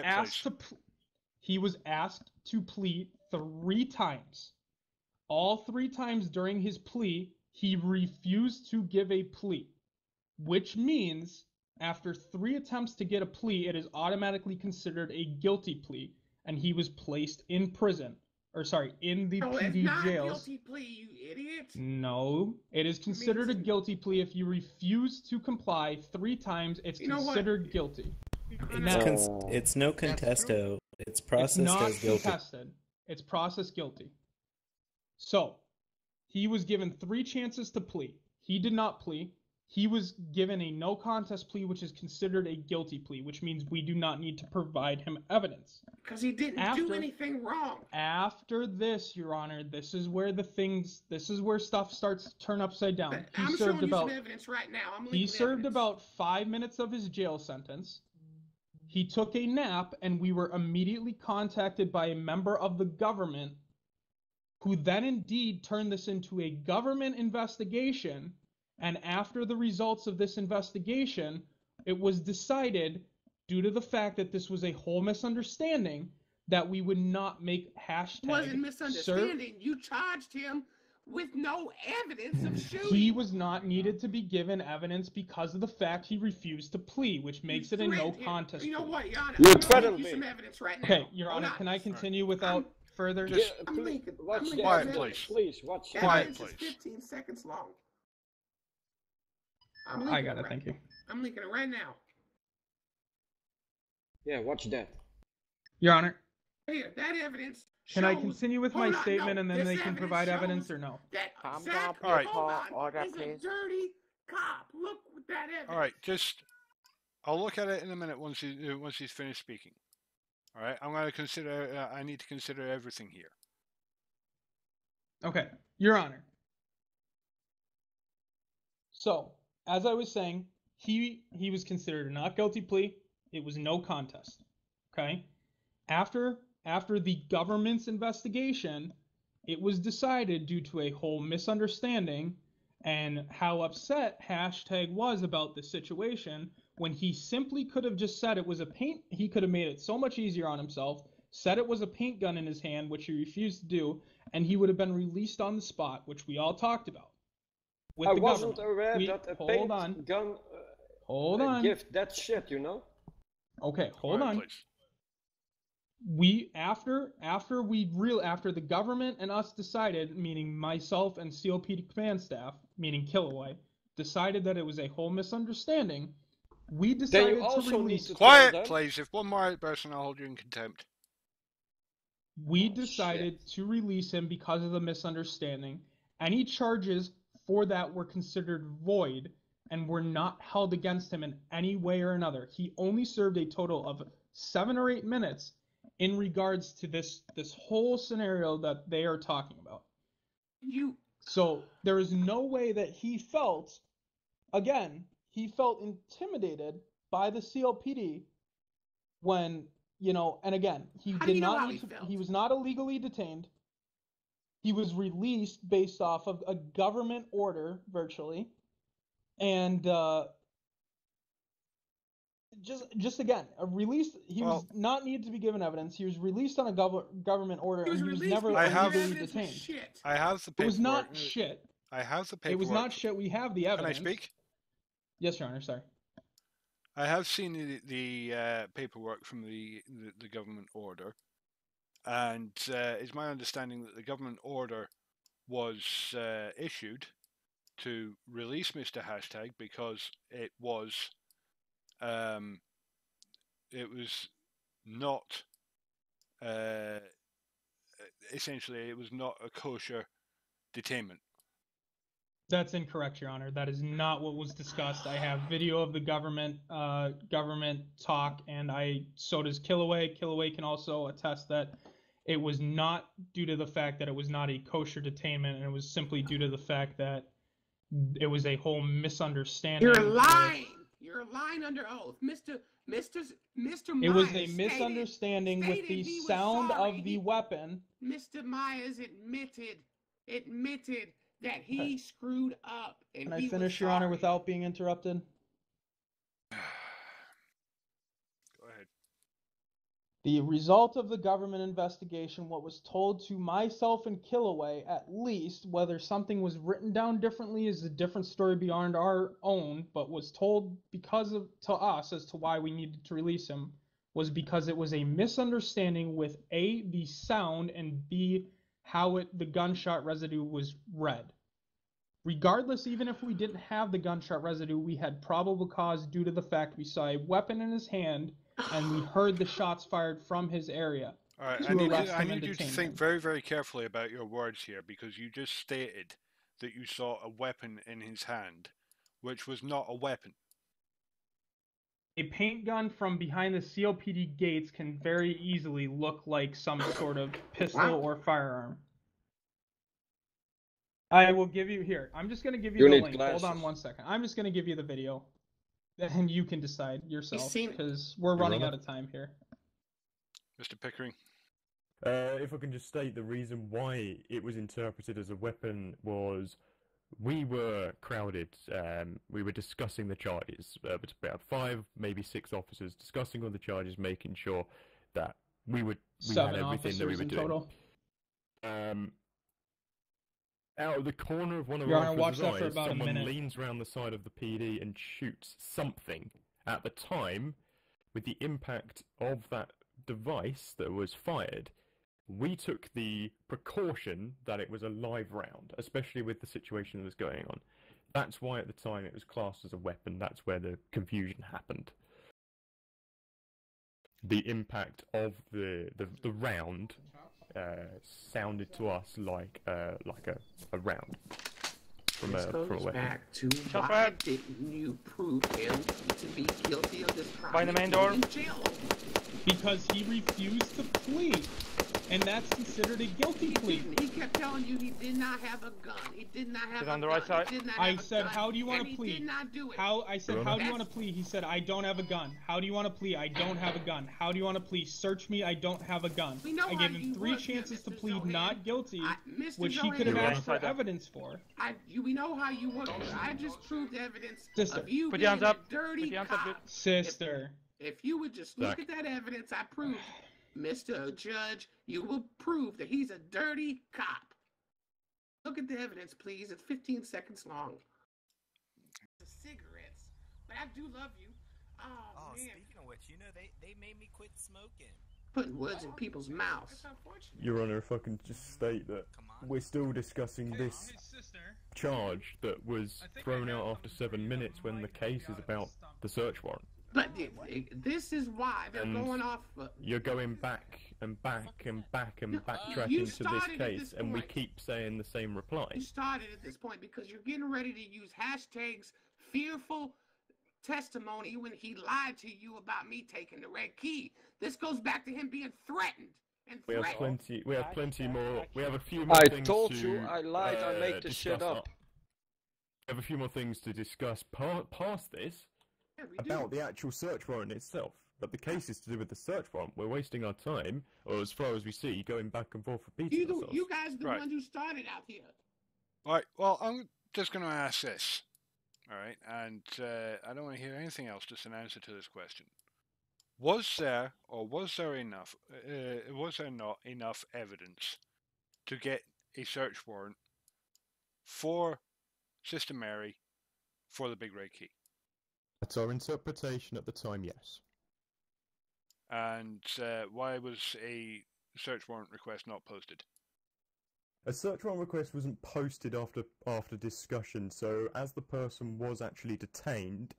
Speaker 4: asked to plead 3 times. All 3 times during his plea, he refused to give a plea, which means after 3 attempts to get a plea, it is automatically considered a guilty plea, and he was placed in prison. In the PD jails.
Speaker 6: It's not a guilty plea, you idiot.
Speaker 4: No, it is considered a guilty plea if you refuse to comply 3 times. It's considered guilty.
Speaker 12: It's no contesto. It's processed as guilty.
Speaker 4: It's not contested. It's processed guilty. So, he was given 3 chances to plea. He did not plea. He was given a no contest plea, which is considered a guilty plea, which means we do not need to provide him evidence.
Speaker 6: Because he didn't do anything wrong.
Speaker 4: After this, Your Honor, this is where stuff starts to turn upside down.
Speaker 6: I'm showing you some evidence right now.
Speaker 4: He served about 5 minutes of his jail sentence. He took a nap, and we were immediately contacted by a member of the government, who then indeed turned this into a government investigation. And after the results of this investigation, it was decided, due to the fact that this was a whole misunderstanding, that we would not make hashtag.
Speaker 6: It wasn't misunderstanding. You charged him with no evidence of shooting.
Speaker 4: He was not needed to be given evidence because of the fact he refused to plea, which makes it a no contest.
Speaker 6: You know what, Your Honor?
Speaker 11: You threatened me.
Speaker 6: Some evidence right now.
Speaker 4: Okay, Your Honor, can I continue without further?
Speaker 2: Quiet, please.
Speaker 11: Please, watch
Speaker 2: quiet, please.
Speaker 6: 15 seconds long.
Speaker 4: I got it, thank you.
Speaker 6: I'm linking it right now.
Speaker 11: Yeah, watch that.
Speaker 4: Your Honor.
Speaker 6: Here, that evidence.
Speaker 4: Can I continue with my statement and then they can provide evidence or no?
Speaker 6: That
Speaker 2: all right.
Speaker 6: He's a dirty cop. Look with that evidence.
Speaker 2: All right, I'll look at it in a minute once he's finished speaking. All right, I'm going to consider. I need to consider everything here.
Speaker 4: Okay, Your Honor. So, as I was saying, he was considered a not guilty plea. It was no contest. Okay? After the government's investigation, it was decided due to a whole misunderstanding and how upset hashtag was about the situation, when he simply could have just said it was a paint, he could have made it so much easier on himself, said it was a paint gun in his hand, which he refused to do, and he would have been released on the spot, which we all talked about.
Speaker 11: I wasn't aware that a paint gun gift that shit, you know?
Speaker 4: Okay, hold on.
Speaker 2: Please.
Speaker 4: After the government and us decided, meaning myself and CLPD command staff, meaning Kiloway, decided that it was a whole misunderstanding, we decided to release...
Speaker 2: Quiet, please. If one more person, I'll hold you in contempt.
Speaker 4: We decided to release him because of the misunderstanding. Any charges for that were considered void and were not held against him in any way or another. He only served a total of 7 or 8 minutes in regards to this whole scenario that they are talking about. So there is no way that he felt intimidated by the CLPD when, and again, he was not illegally detained. He was released based off of a government order, virtually. And just again, a release. He was not needed to be given evidence. He was released on a government order, and he was never illegally detained.
Speaker 2: I have the paperwork.
Speaker 4: It was not shit.
Speaker 2: I have the paperwork.
Speaker 4: It was not shit. We have the evidence.
Speaker 2: Can I speak?
Speaker 4: Yes, Your Honor. Sorry.
Speaker 2: I have seen the paperwork from the government order, and it's my understanding that the government order was issued to release Mr. Hashtag because it was not essentially it was not a kosher detainment.
Speaker 4: That's incorrect, Your Honor. That is not what was discussed. I have video of the government talk, and so does Killaway. Killaway can also attest that it was not due to the fact that it was not a kosher detainment, and it was simply due to the fact that it was a whole misunderstanding.
Speaker 6: You're lying. You're lying under oath, Mr. Myers.
Speaker 4: It was a misunderstanding with the sound of the weapon.
Speaker 6: Mr. Myers admitted that he screwed up. And
Speaker 4: Can I finish, Your Honor, without being interrupted?
Speaker 2: Go ahead.
Speaker 4: The result of the government investigation, what was told to myself and Killaway, at least, whether something was written down differently is a different story beyond our own, but was told to us as to why we needed to release him, was because it was a misunderstanding with A, the sound, and B, how the gunshot residue was read. Regardless, even if we didn't have the gunshot residue, we had probable cause due to the fact we saw a weapon in his hand and we heard the shots fired from his area.
Speaker 2: All right, I need you to think very, very carefully about your words here, because you just stated that you saw a weapon in his hand, which was not a weapon.
Speaker 4: A paint gun from behind the CLPD gates can very easily look like some sort of pistol or firearm. I will give you here. I'm just going to give you the link. Hold on 1 second. I'm just going to give you the video, and you can decide yourself, because we're running out of time here.
Speaker 2: Mr. Pickering?
Speaker 3: If I can just state the reason why it was interpreted as a weapon was we were crowded. We were discussing the charges. It's about 5, maybe 6 officers discussing all the charges, making sure that we had everything that we were doing.
Speaker 4: Total.
Speaker 3: Out of the corner of one of our officers' eyes, someone leans around the side of the PD and shoots something. At the time, with the impact of that device that was fired, we took the precaution that it was a live round, especially with the situation that was going on. That's why at the time it was classed as a weapon. That's where the confusion happened. The impact of the round sounded to us like a round from a weapon.
Speaker 6: Back to why didn't you prove him to be guilty of this crime?
Speaker 7: By the main door.
Speaker 4: Because he refused to plead, and that's considered a guilty plea.
Speaker 6: He kept telling you he did not have a gun. He did not have a gun.
Speaker 7: On the right side.
Speaker 4: I said, how do you want to plead?
Speaker 6: He did not do it.
Speaker 4: I said, how do you want to plead? He said, I don't have a gun. How do you want to plead? I don't have a gun. How do you want to plead? Search me, I don't have a gun. I gave him 3 chances to plead not guilty, which he could have asked for evidence for.
Speaker 6: We know how you work. I just proved evidence of you
Speaker 7: Put
Speaker 6: being
Speaker 7: your hands up.
Speaker 6: a dirty cop.
Speaker 4: Sister.
Speaker 6: If you would just look at that evidence I proved, Mr. Judge, you will prove that he's a dirty cop. Look at the evidence, please. It's 15 seconds long. The cigarettes. But I do love you. Oh man.
Speaker 8: Speaking of which, they made me quit smoking.
Speaker 6: Putting words in people's mouths.
Speaker 3: Your Honor, if I can just state that we're still discussing this charge that was thrown out after 7 minutes when the case is about the search warrant.
Speaker 6: But this is why they're going off.
Speaker 3: You're going back and back and back and backtracking to this case, and we keep saying the same reply.
Speaker 6: You started at this point because you're getting ready to use hashtags fearful testimony when he lied to you about me taking the red key. This goes back to him being threatened.
Speaker 3: We have plenty more. We have a few more things to.
Speaker 11: I told you I lied. I made the shit up.
Speaker 3: We have a few more things to discuss past this. About the actual search warrant itself. But the case is to do with the search warrant. We're wasting our time, or as far as we see, going back and forth repeating ourselves.
Speaker 6: You guys the ones who started out here.
Speaker 2: Alright, well, I'm just going to ask this. Alright, and I don't want to hear anything else, just an answer to this question. Was there, or was there not enough evidence to get a search warrant for Sister Mary for the Big Red Key?
Speaker 3: That's our interpretation at the time, yes.
Speaker 2: And why was a search warrant request not posted?
Speaker 3: A search warrant request wasn't posted after discussion, so as the person was actually detained,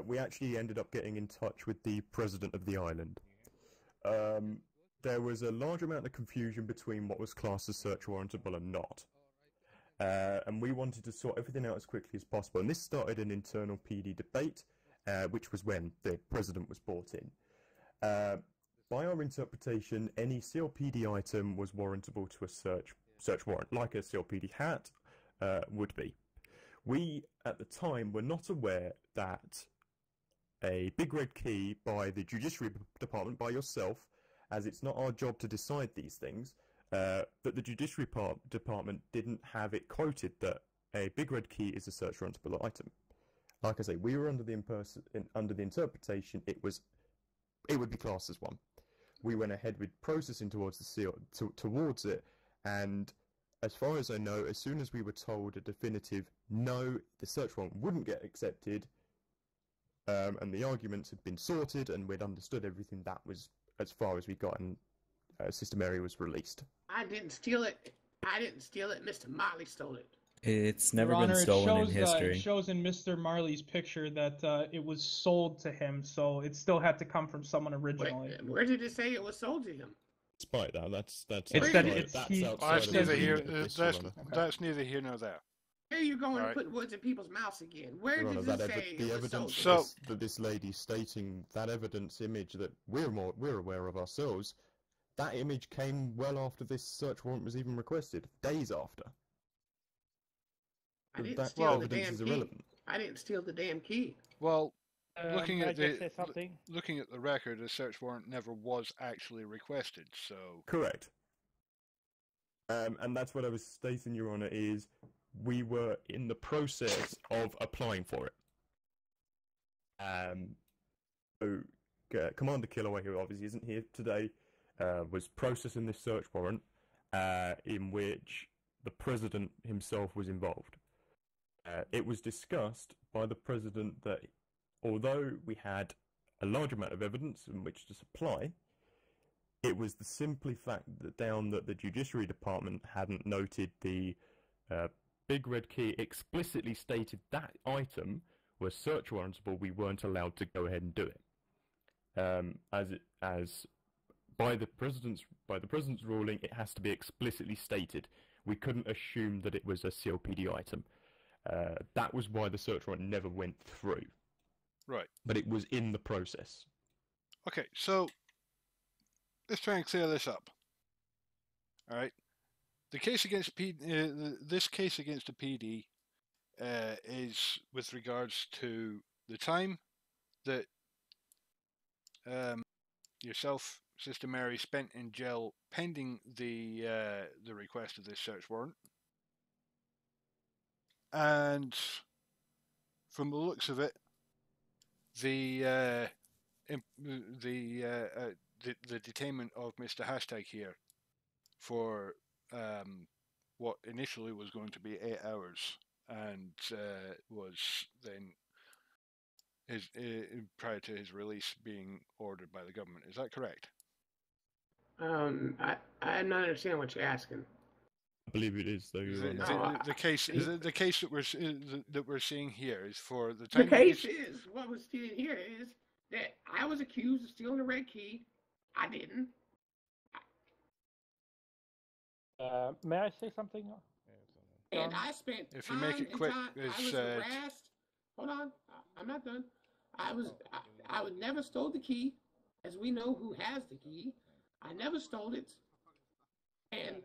Speaker 3: we actually ended up getting in touch with the president of the island. There was a large amount of confusion between what was classed as search warrantable and not. and we wanted to sort everything out as quickly as possible. And this started an internal PD debate, which was when the president was brought in. By our interpretation, any CLPD item was warrantable to a search warrant, like a CLPD hat would be. We, at the time, were not aware that a big red key by the Judiciary Department, by yourself, as it's not our job to decide these things, that the Judiciary Department didn't have it quoted that a big red key is a search warrantable item. Like I say, we were under the interpretation it would be classed as one. We went ahead with processing towards it, and as far as I know, as soon as we were told a definitive no, the search warrant wouldn't get accepted, and the arguments had been sorted and we'd understood everything, that was as far as we got, and Sister Mary was released.
Speaker 6: I didn't steal it. Mr. Marley stole it.
Speaker 12: It's never
Speaker 4: Your
Speaker 12: been
Speaker 4: Honor,
Speaker 12: stolen in history.
Speaker 4: It shows in Mr. Marley's picture that it was sold to him, so it still had to come from someone originally.
Speaker 6: Where did it say it was sold to him?
Speaker 3: Despite that, that's
Speaker 2: neither here nor there.
Speaker 6: Here you go and put words in people's mouths again. Where
Speaker 3: Your
Speaker 6: did
Speaker 3: Honor,
Speaker 6: it say
Speaker 3: the
Speaker 6: it was
Speaker 3: evidence
Speaker 6: sold to?
Speaker 3: that this lady stating that evidence image that we're aware of ourselves, that image came well after this search warrant was even requested, days after.
Speaker 6: I didn't
Speaker 3: that
Speaker 6: steal
Speaker 3: evidence
Speaker 6: the damn
Speaker 3: is
Speaker 6: key.
Speaker 3: irrelevant.
Speaker 6: I didn't steal the damn key.
Speaker 2: Well, looking at the record, a search warrant never was actually requested. So
Speaker 3: correct. And that's what I was stating, Your Honor, is we were in the process of applying for it. So Commander Killaway, who obviously isn't here today, was processing this search warrant, in which the President himself was involved. It was discussed by the President that although we had a large amount of evidence in which to supply, it was the simply fact that the Judiciary Department hadn't noted the big red key explicitly stated that item was search warrantable. We weren't allowed to go ahead and do it. As by the President's ruling, it has to be explicitly stated. We couldn't assume that it was a CLPD item. That was why the search warrant never went through.
Speaker 2: Right.
Speaker 3: But it was in the process.
Speaker 2: Okay, so let's try and clear this up. All right. The case against this case against the PD is with regards to the time that yourself, Sister Mary, spent in jail pending the request of this search warrant, and from the looks of it, the detainment of Mr. Hashtag here for what initially was going to be 8 hours, and was then prior to his release being ordered by the government. Is that correct?
Speaker 6: I'm not understanding what you're asking.
Speaker 3: I believe it is, though.
Speaker 2: The case that we're seeing here is for the
Speaker 6: time.
Speaker 2: The
Speaker 6: case is what was seen here is that I was accused of stealing the red key. I didn't.
Speaker 7: May I say something?
Speaker 6: And I spent
Speaker 2: if you make it quick,
Speaker 6: I was harassed. Hold on, I'm not done. I would never stole the key, as we know who has the key. I never stole it, and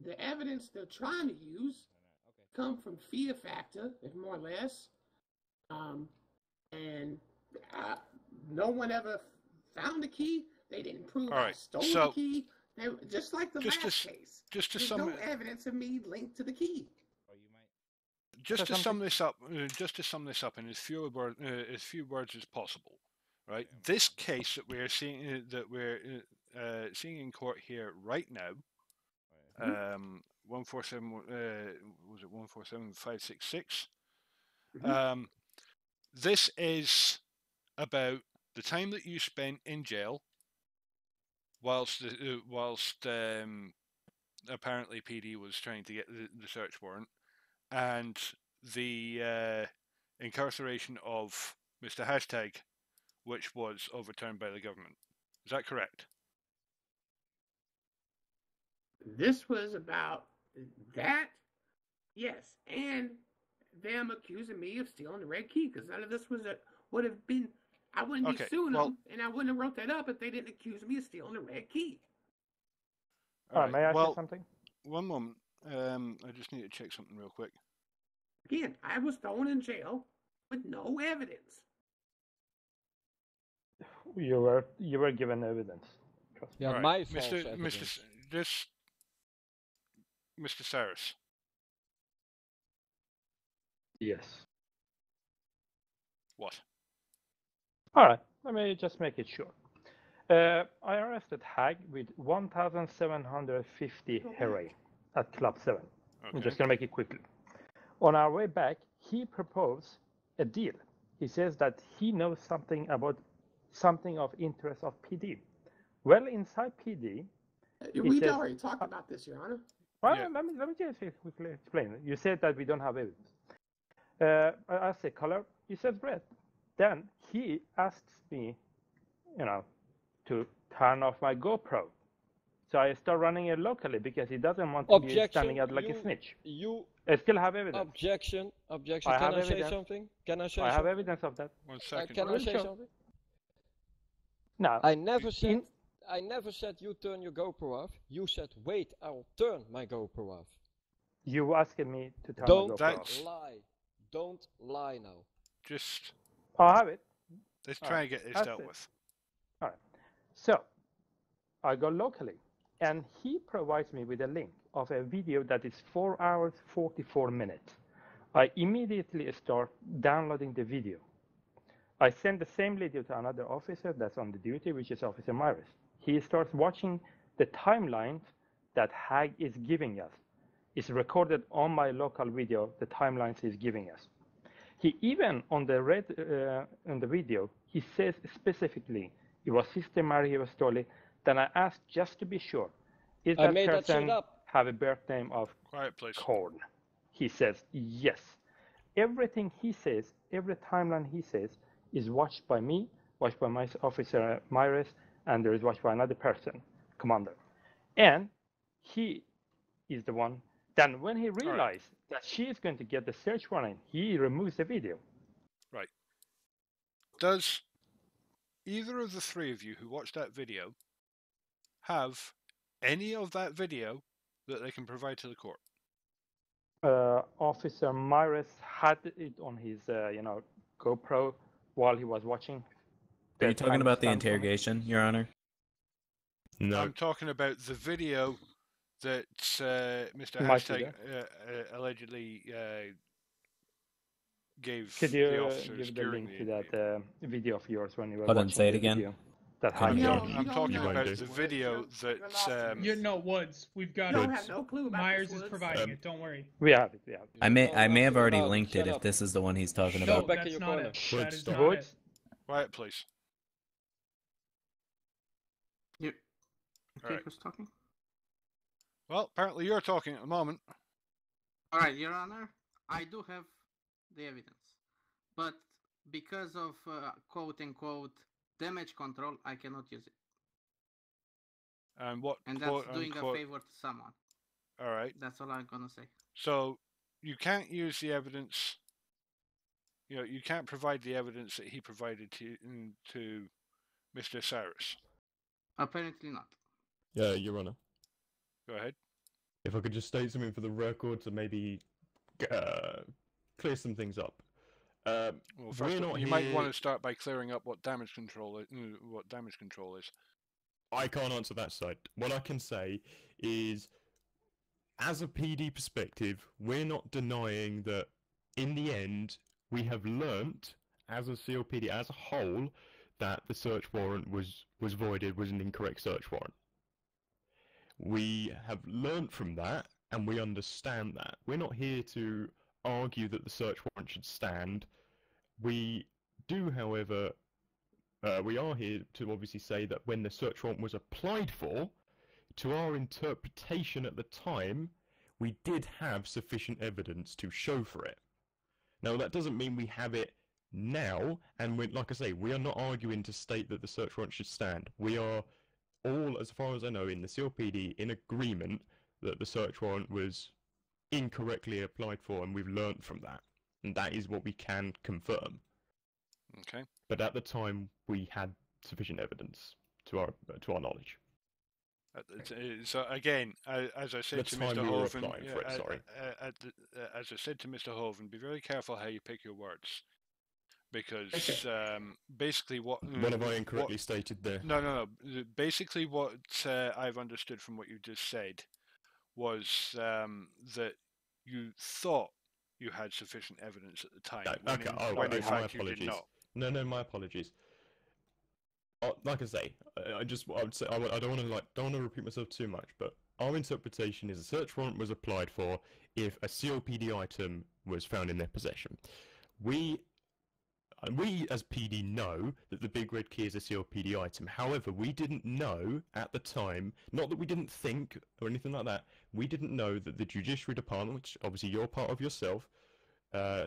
Speaker 6: the evidence they're trying to use come from fear factor, if more or less, and no one ever found the key. They didn't prove I stole the key. They, just like the last case. There's no evidence of me linked to the key.
Speaker 2: Just to sum this up, in as few words as possible, right? This case that we're seeing seeing in court here right now, 147 was it 147566? This is about the time that you spent in jail whilst apparently PD was trying to get the search warrant, and the incarceration of Mr. Hashtag, which was overturned by the government. Is that correct?
Speaker 6: This was about that. Yes, and them accusing me of stealing the red key, because none of this would have been. I wouldn't be suing them, and I wouldn't have wrote that up if they didn't accuse me of stealing the red key.
Speaker 2: All right.
Speaker 7: May I say something?
Speaker 2: One moment. I just need to check something real quick.
Speaker 6: Again, I was thrown in jail with no evidence.
Speaker 7: You were given evidence. Trust me.
Speaker 10: Yeah, my false
Speaker 2: Mr. Cyrus.
Speaker 7: Yes.
Speaker 2: What?
Speaker 7: All right. Let me just make it short. I arrested Hag with 1,750 heroin at Club 7. Okay. I'm just going to make it quickly. On our way back, he proposed a deal. He says that he knows something about something of interest of PD. Well, inside PD...
Speaker 6: We already talked about this, Your Honor.
Speaker 7: Well, yeah. let me just quickly explain. You said that we don't have evidence. I say color. He says red. Then he asks me, to turn off my GoPro. So I start running it locally because he doesn't want to be standing out like a snitch. I still have evidence.
Speaker 10: Objection.
Speaker 7: Can
Speaker 10: I say something? Can I say something?
Speaker 7: I have evidence of that.
Speaker 2: 1 second.
Speaker 10: Can I say something?
Speaker 7: No.
Speaker 10: I never said you turn your GoPro off. You said, wait, I'll turn my GoPro off.
Speaker 7: You asking me to turn my GoPro off.
Speaker 10: Don't lie now.
Speaker 2: Just...
Speaker 7: I'll have it.
Speaker 2: Let's try and get this dealt with.
Speaker 7: All right. So, I go locally, and he provides me with a link of a video that is 4 hours, 44 minutes. I immediately start downloading the video. I send the same video to another officer that's on the duty, which is Officer Myers. He starts watching the timelines that Hag is giving us. It's recorded on my local video, the timelines he's giving us. He even, on the video, he says specifically, it was Sister Maria Stoli. Then I asked just to be sure, is that person have a birth name of Korn? He says yes. Everything he says, every timeline he says, is watched by me, watched by my Officer Myers, and there is watched by another person, Commander. And he is the one. Then when he realized that she is going to get the search warrant, he removes the video.
Speaker 2: Right. Does either of the three of you who watched that video have any of that video that they can provide to the court?
Speaker 7: Officer Myers had it on his, GoPro while he was watching.
Speaker 12: Are you talking about the interrogation, Your Honor?
Speaker 2: No. I'm talking about the video that Mr. Hashtag allegedly gave the officers
Speaker 7: give the link to that video of yours when you were
Speaker 12: watching?
Speaker 7: Then
Speaker 12: say it again.
Speaker 2: I'm talking about the video that...
Speaker 4: Woods. We've got it. Have no clue about Myers is providing it. Don't worry.
Speaker 7: We have it.
Speaker 12: I may have already linked it if this is the one he's talking about.
Speaker 4: No, that's not it. That is not it.
Speaker 2: Quiet, please.
Speaker 9: Yep. Okay, who's talking?
Speaker 2: Well, apparently you're talking at the moment.
Speaker 9: All right, Your Honor, I do have the evidence, but because of quote-unquote damage control, I cannot use it.
Speaker 2: And that's
Speaker 9: doing a favor to someone.
Speaker 2: All right.
Speaker 9: That's all I'm gonna say.
Speaker 2: So you can't use the evidence. You can't provide the evidence that he provided to Mr. Cyrus.
Speaker 9: Apparently not.
Speaker 3: Yeah, Your Honor.
Speaker 2: Go ahead.
Speaker 3: If I could just state something for the record to maybe clear some things up.
Speaker 2: Well, first of all, you might want to start by clearing up what damage control is.
Speaker 3: I can't answer that side. What I can say is, as a PD perspective, we're not denying that in the end we have learnt, as a CLPD as a whole, that the search warrant was voided, was an incorrect search warrant. We have learnt from that, and we understand that. We're not here to argue that the search warrant should stand. We do, however, we are here to obviously say that when the search warrant was applied for, to our interpretation at the time, we did have sufficient evidence to show for it. Now, that doesn't mean we have it now, and like I say, we are not arguing to state that the search warrant should stand. We are all, as far as I know, in the CLPD in agreement that the search warrant was incorrectly applied for, and we've learnt from that, and that is what we can confirm.
Speaker 2: Okay.
Speaker 3: But at the time, we had sufficient evidence to our knowledge.
Speaker 2: So again, as I said to Mr. Hoven, as I said to Mr. Hoven, be very careful how you pick your words, because basically what
Speaker 3: have I incorrectly stated there?
Speaker 2: No. Basically, what I've understood from what you just said was that you thought you had sufficient evidence at the time. When in fact you did not.
Speaker 3: No, my apologies. Like I say, I would say I don't want to repeat myself too much, but our interpretation is a search warrant was applied for if a CLPD item was found in their possession. We as PD know that the big red key is a CLPD item. However, we didn't know at the time, not that we didn't think or anything like that, we didn't know that the Judiciary Department, which obviously you're part of yourself,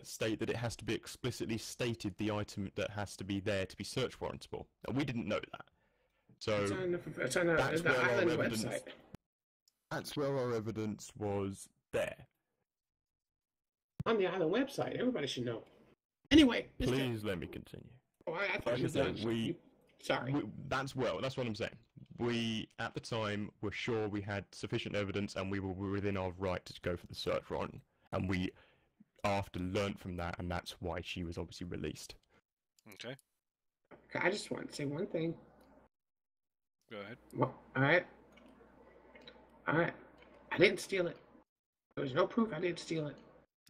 Speaker 3: state that it has to be explicitly stated the item that has to be there to be search warrantable. And we didn't know that. So
Speaker 6: it's on the island website.
Speaker 3: That's where our evidence was there.
Speaker 6: On the island website, everybody should know. Anyway,
Speaker 3: please let me continue.
Speaker 6: Oh, I thought you were done. Sorry.
Speaker 3: That's what I'm saying. We, at the time, were sure we had sufficient evidence and we were within our right to go for the search warrant. And we, after, learnt from that, and that's why she was obviously released.
Speaker 2: Okay.
Speaker 6: I just want to say one thing.
Speaker 2: Go ahead.
Speaker 6: Well, all right. I didn't steal it. There was no proof I didn't steal it.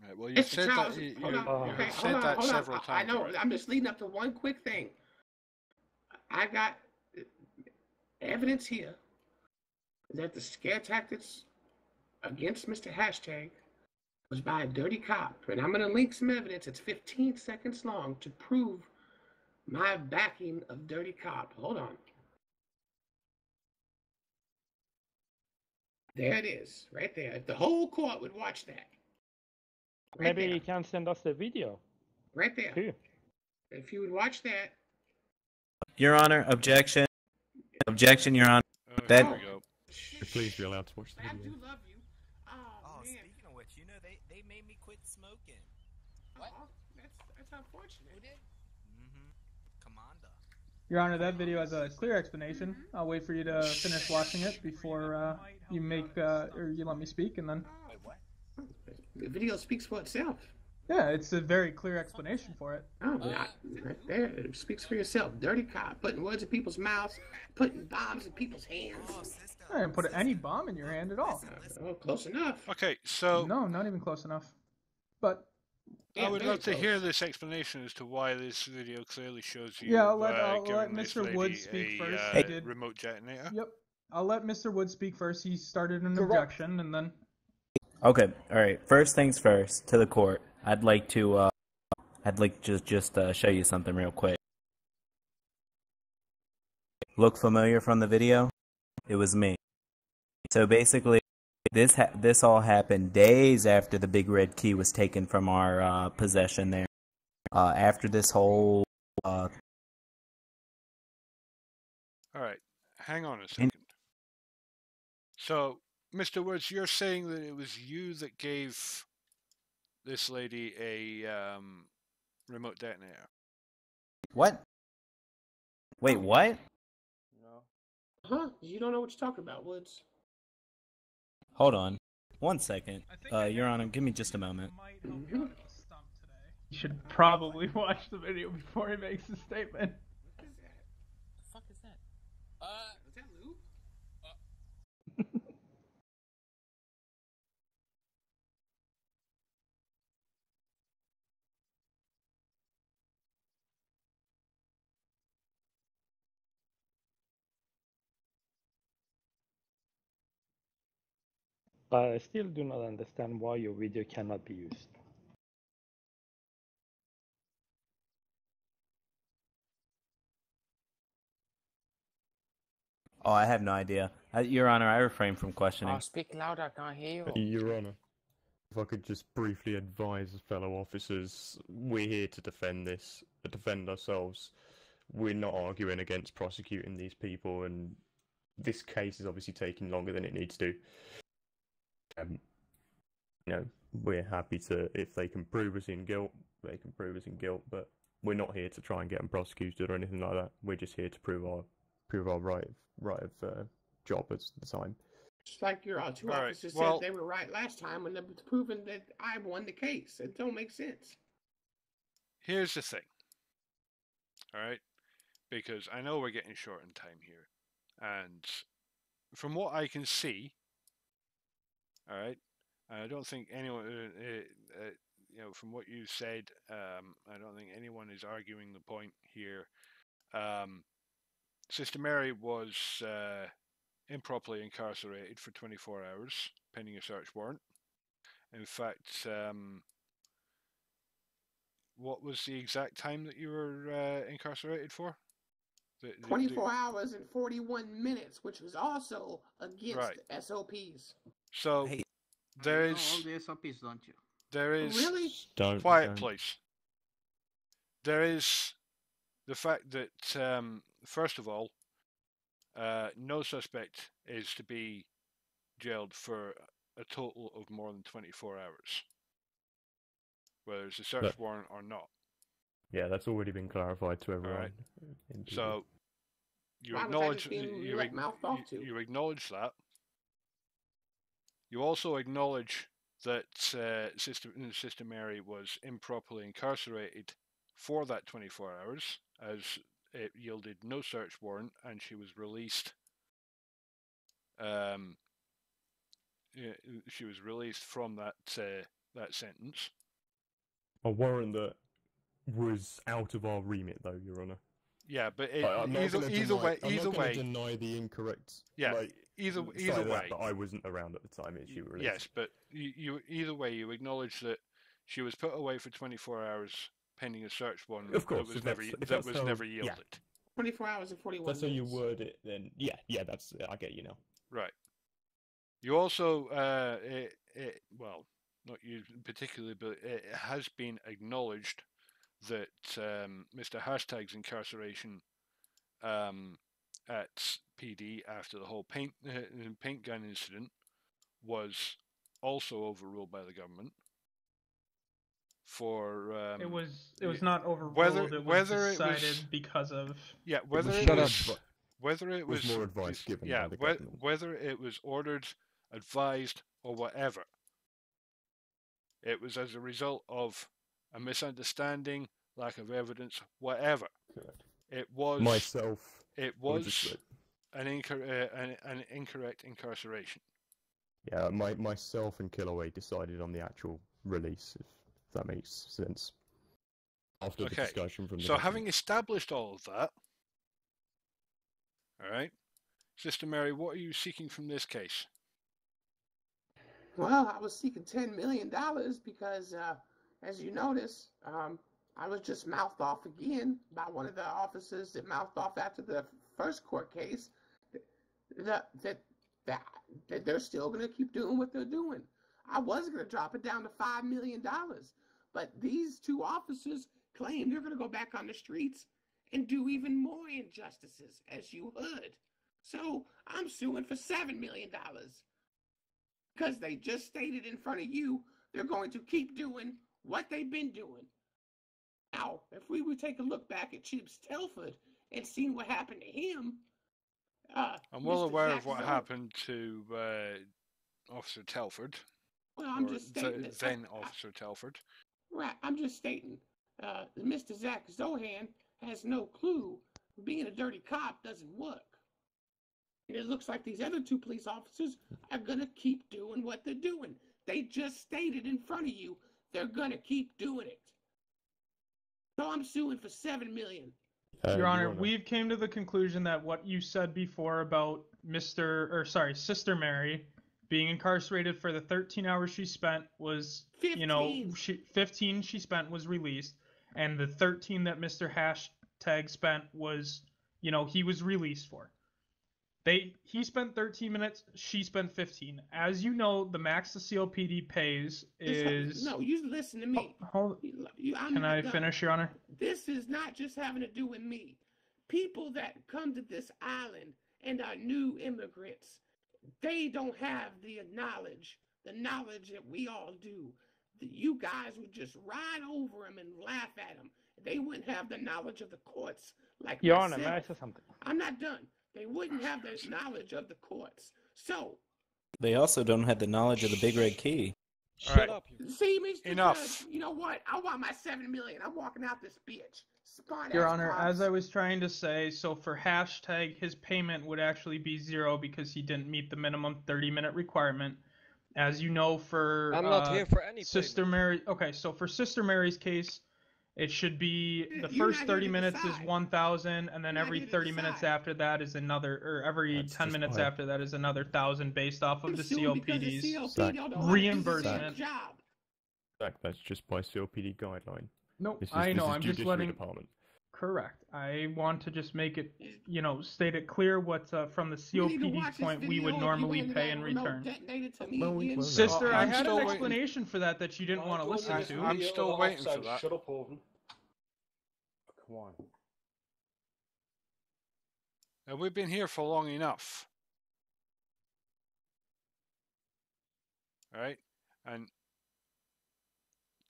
Speaker 2: Right, well, you said that, several times.
Speaker 6: I know. I'm just leading up to one quick thing. I got evidence here that the scare tactics against Mr. Hashtag was by a dirty cop. And I'm going to link some evidence. It's 15 seconds long to prove my backing of dirty cop. Hold on. There it is, right there. If the whole court would watch that.
Speaker 7: Right Maybe you can send us the video.
Speaker 6: Right there.
Speaker 7: Too.
Speaker 6: If you would watch that.
Speaker 12: Your Honor, objection. Objection, Your Honor.
Speaker 2: There we go.
Speaker 3: Please be allowed to watch the video.
Speaker 6: I do love you.
Speaker 8: Oh, speaking of which, you know, they made me quit smoking.
Speaker 6: What? That's unfortunate. Who did?
Speaker 8: Commander.
Speaker 4: Your Honor, that video has a clear explanation. I'll wait for you to finish watching it before you make or you let me speak, and then.
Speaker 8: Wait, what?
Speaker 6: The video speaks for itself.
Speaker 4: Yeah, it's a very clear explanation for it.
Speaker 6: Oh, right there. It speaks for yourself. Dirty cop, putting words in people's mouths, putting bombs in people's hands.
Speaker 4: I didn't put any bomb in your hand at all.
Speaker 6: Oh, close enough.
Speaker 2: Okay, so...
Speaker 4: No, not even close enough. But...
Speaker 2: I would love to hear this explanation as to why this video clearly shows you.
Speaker 4: Yeah, I'll let Mr. Wood speak first.
Speaker 2: Remote detonator.
Speaker 4: Yep. I'll let Mr. Wood speak first. He started an objection, and then...
Speaker 12: Okay, alright. First things first, to the court. I'd like to just show you something real quick. Look familiar from the video? It was me. So basically, this all happened days after the big red key was taken from our possession there. After this whole... Alright,
Speaker 2: hang on a second. So, Mr. Woods, you're saying that it was you that gave this lady a remote detonator?
Speaker 12: What? Wait, what?
Speaker 6: No. Huh? You don't know what you're talking about, Woods.
Speaker 12: Hold on. 1 second. Your Honor, give me just a moment.
Speaker 4: You should probably watch the video before he makes a statement.
Speaker 8: What is that? The fuck is that?
Speaker 6: Is that Lou?
Speaker 7: But I still do not understand why your video cannot be used.
Speaker 12: Oh, I have no idea. Your Honor, I refrain from questioning.
Speaker 1: Oh, speak louder, I can't hear you.
Speaker 3: Your Honor, if I could just briefly advise fellow officers, we're here to defend ourselves. We're not arguing against prosecuting these people, and this case is obviously taking longer than it needs to. we're happy to, if they can prove us in guilt, they can prove us in guilt. But we're not here to try and get them prosecuted or anything like that. We're just here to prove our right of job at the time.
Speaker 6: Just like your two officers said they were right last time when it was proven that I won the case. It don't make sense.
Speaker 2: Here's the thing. All right, because I know we're getting short in time here, and from what I can see, all right, I don't think anyone, from what you said, I don't think anyone is arguing the point here. Sister Mary was improperly incarcerated for 24 hours pending a search warrant. In fact, what was the exact time that you were incarcerated for?
Speaker 6: 24 hours and 41 minutes, which was also against SOPs.
Speaker 2: So there is
Speaker 9: all the SOPs, don't you?
Speaker 2: There is
Speaker 6: really
Speaker 2: quiet, please. There is the fact that first of all, no suspect is to be jailed for a total of more than 24 hours, whether it's a search warrant or not.
Speaker 3: Yeah, that's already been clarified to everyone.
Speaker 2: Right. So you acknowledge you acknowledge that. You also acknowledge that Sister Mary was improperly incarcerated for that 24 hours, as it yielded no search warrant, and she was released. She was released from that sentence.
Speaker 3: A warrant that was out of our remit, though, Your Honour.
Speaker 2: Yeah, but
Speaker 3: I'm not going to
Speaker 2: way,
Speaker 3: deny the incorrect.
Speaker 2: Yeah, either way.
Speaker 3: That I wasn't around at the time she was released.
Speaker 2: Yes, but you either way, you acknowledge that she was put away for 24 hours pending a search warrant.
Speaker 3: Of course,
Speaker 2: that was never yielded.
Speaker 6: Yeah. 24 hours and 41 minutes.
Speaker 3: That's how you word it, then. Yeah, that's. I get you now.
Speaker 2: Right. You also, well, not you particularly, but it has been acknowledged that Mr. Hashtag's incarceration at PD after the whole paint gun incident was also overruled by the government.
Speaker 4: For it was not overruled. It was decided because of
Speaker 2: whether it was
Speaker 3: more advice given by the government.
Speaker 2: Whether it was ordered, advised, or whatever. It was as a result of a misunderstanding, lack of evidence, whatever.
Speaker 3: Correct.
Speaker 2: It was
Speaker 3: myself.
Speaker 2: It was an incorrect incarceration.
Speaker 3: Yeah, myself and Killaway decided on the actual release, if that makes sense. After the discussion from the
Speaker 2: government. Having established all of that, all right, Sister Mary, what are you seeking from this case?
Speaker 6: Well, I was seeking $10 million because, as you notice, I was just mouthed off again by one of the officers that mouthed off after the first court case that they're still going to keep doing what they're doing. I was going to drop it down to $5 million, but these two officers claim they're going to go back on the streets and do even more injustices, as you heard. So I'm suing for $7 million. Because they just stated in front of you they're going to keep doing what they've been doing. Now, if we would take a look back at Chips Telford and see what happened to him...
Speaker 2: I'm well aware of what happened to Officer Telford.
Speaker 6: Well, I'm just stating...
Speaker 2: Then Officer Telford.
Speaker 6: Right, I'm just stating Mr. Zach Zohan has no clue being a dirty cop doesn't work. And it looks like these other two police officers are going to keep doing what they're doing. They just stated in front of you they're going to keep doing it. So I'm suing for $7 million.
Speaker 4: Your Honor, we've came to the conclusion that what you said before about Sister Mary being incarcerated for the 13 hours she spent was,
Speaker 6: 15.
Speaker 4: 15 she spent was released, and the 13 that Mr. Hashtag spent was, he was released for. He spent 13 minutes, she spent 15. As you know, the max the CLPD pays is...
Speaker 6: No, you listen to me.
Speaker 4: Can I finish, Your Honor?
Speaker 6: This is not just having to do with me. People that come to this island and are new immigrants, they don't have the knowledge the knowledge that we all do, you guys would just ride over him and laugh at him. They wouldn't have the knowledge of the courts like
Speaker 7: Jana,
Speaker 6: myself.
Speaker 7: may I say something?
Speaker 6: I'm not done. They wouldn't have the knowledge of the courts. So
Speaker 12: They also don't have the knowledge of the Big Red Key.
Speaker 10: Shut up, you.
Speaker 6: see, Mr.
Speaker 2: Enough.
Speaker 6: Judge, you know what? I want my $7 million. I'm walking out this bitch.
Speaker 4: Your Honor, as I was trying to say, so for hashtag, his payment would actually be 0 because he didn't meet the minimum 30-minute requirement. As you know, for
Speaker 10: I'm not here for any
Speaker 4: Sister
Speaker 10: payment.
Speaker 4: Mary. Okay, so for Sister Mary's case, it should be the
Speaker 6: You're
Speaker 4: first
Speaker 6: not here
Speaker 4: 30
Speaker 6: to
Speaker 4: minutes is
Speaker 6: decide.
Speaker 4: 1,000, and then
Speaker 6: You're not
Speaker 4: every
Speaker 6: here to
Speaker 4: 30 minutes
Speaker 6: decide.
Speaker 4: after that is another, or every
Speaker 3: That's
Speaker 4: 10
Speaker 3: just
Speaker 4: minutes
Speaker 3: by-
Speaker 4: after that is another 1,000 based off of
Speaker 6: I'm
Speaker 4: the
Speaker 6: suing because the
Speaker 4: CLPD's
Speaker 6: CLPD
Speaker 3: Zach.
Speaker 6: don't know how to do
Speaker 4: reimbursement.
Speaker 6: their job.
Speaker 3: Zach, that's just by CLPD guideline.
Speaker 4: Nope,
Speaker 3: This is,
Speaker 4: I
Speaker 3: this
Speaker 4: know.
Speaker 3: is
Speaker 4: I'm just
Speaker 3: Judiciary
Speaker 4: letting.
Speaker 3: Department.
Speaker 4: Correct. I want to just make it, state it clear what from the
Speaker 6: We need to
Speaker 4: COPD
Speaker 6: watch this
Speaker 4: point we
Speaker 6: video
Speaker 4: would
Speaker 6: if
Speaker 4: normally
Speaker 6: you ain't
Speaker 4: pay in
Speaker 6: got no
Speaker 4: return.
Speaker 6: detonated to me
Speaker 3: Well, we
Speaker 6: again.
Speaker 3: won't.
Speaker 4: Sister, I
Speaker 2: I'm
Speaker 4: had
Speaker 2: still
Speaker 4: an
Speaker 2: waiting.
Speaker 4: explanation for that you didn't want to listen to.
Speaker 2: I'm still waiting for that.
Speaker 5: Shut up, Holden.
Speaker 1: Come on.
Speaker 2: Now, we've been here for long enough. Right? And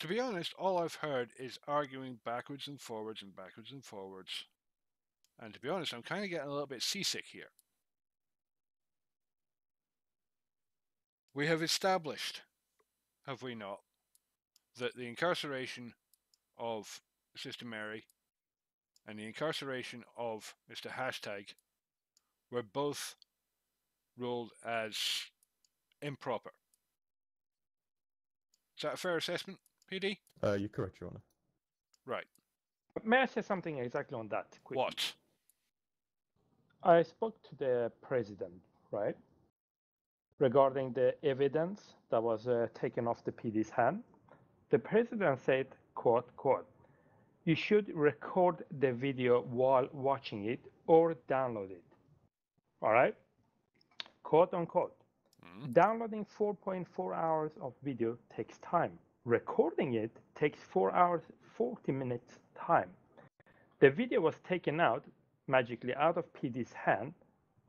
Speaker 2: to be honest, all I've heard is arguing backwards and forwards and backwards and forwards. And to be honest, I'm kind of getting a little bit seasick here. We have established, have we not, that the incarceration of Sister Mary and the incarceration of Mr. Hashtag were both ruled as improper. Is that a fair assessment, PD?
Speaker 3: You're correct, Your Honor.
Speaker 2: Right.
Speaker 7: May I say something exactly on that? Quickly?
Speaker 2: What?
Speaker 7: I spoke to the president, right, regarding the evidence that was taken off the PD's hand. The president said, quote, you should record the video while watching it or download it. All right? Quote, unquote. Downloading 4.4 hours of video takes time. Recording it takes 4 hours, 40 minutes time. The video was taken out, magically out of PD's hand,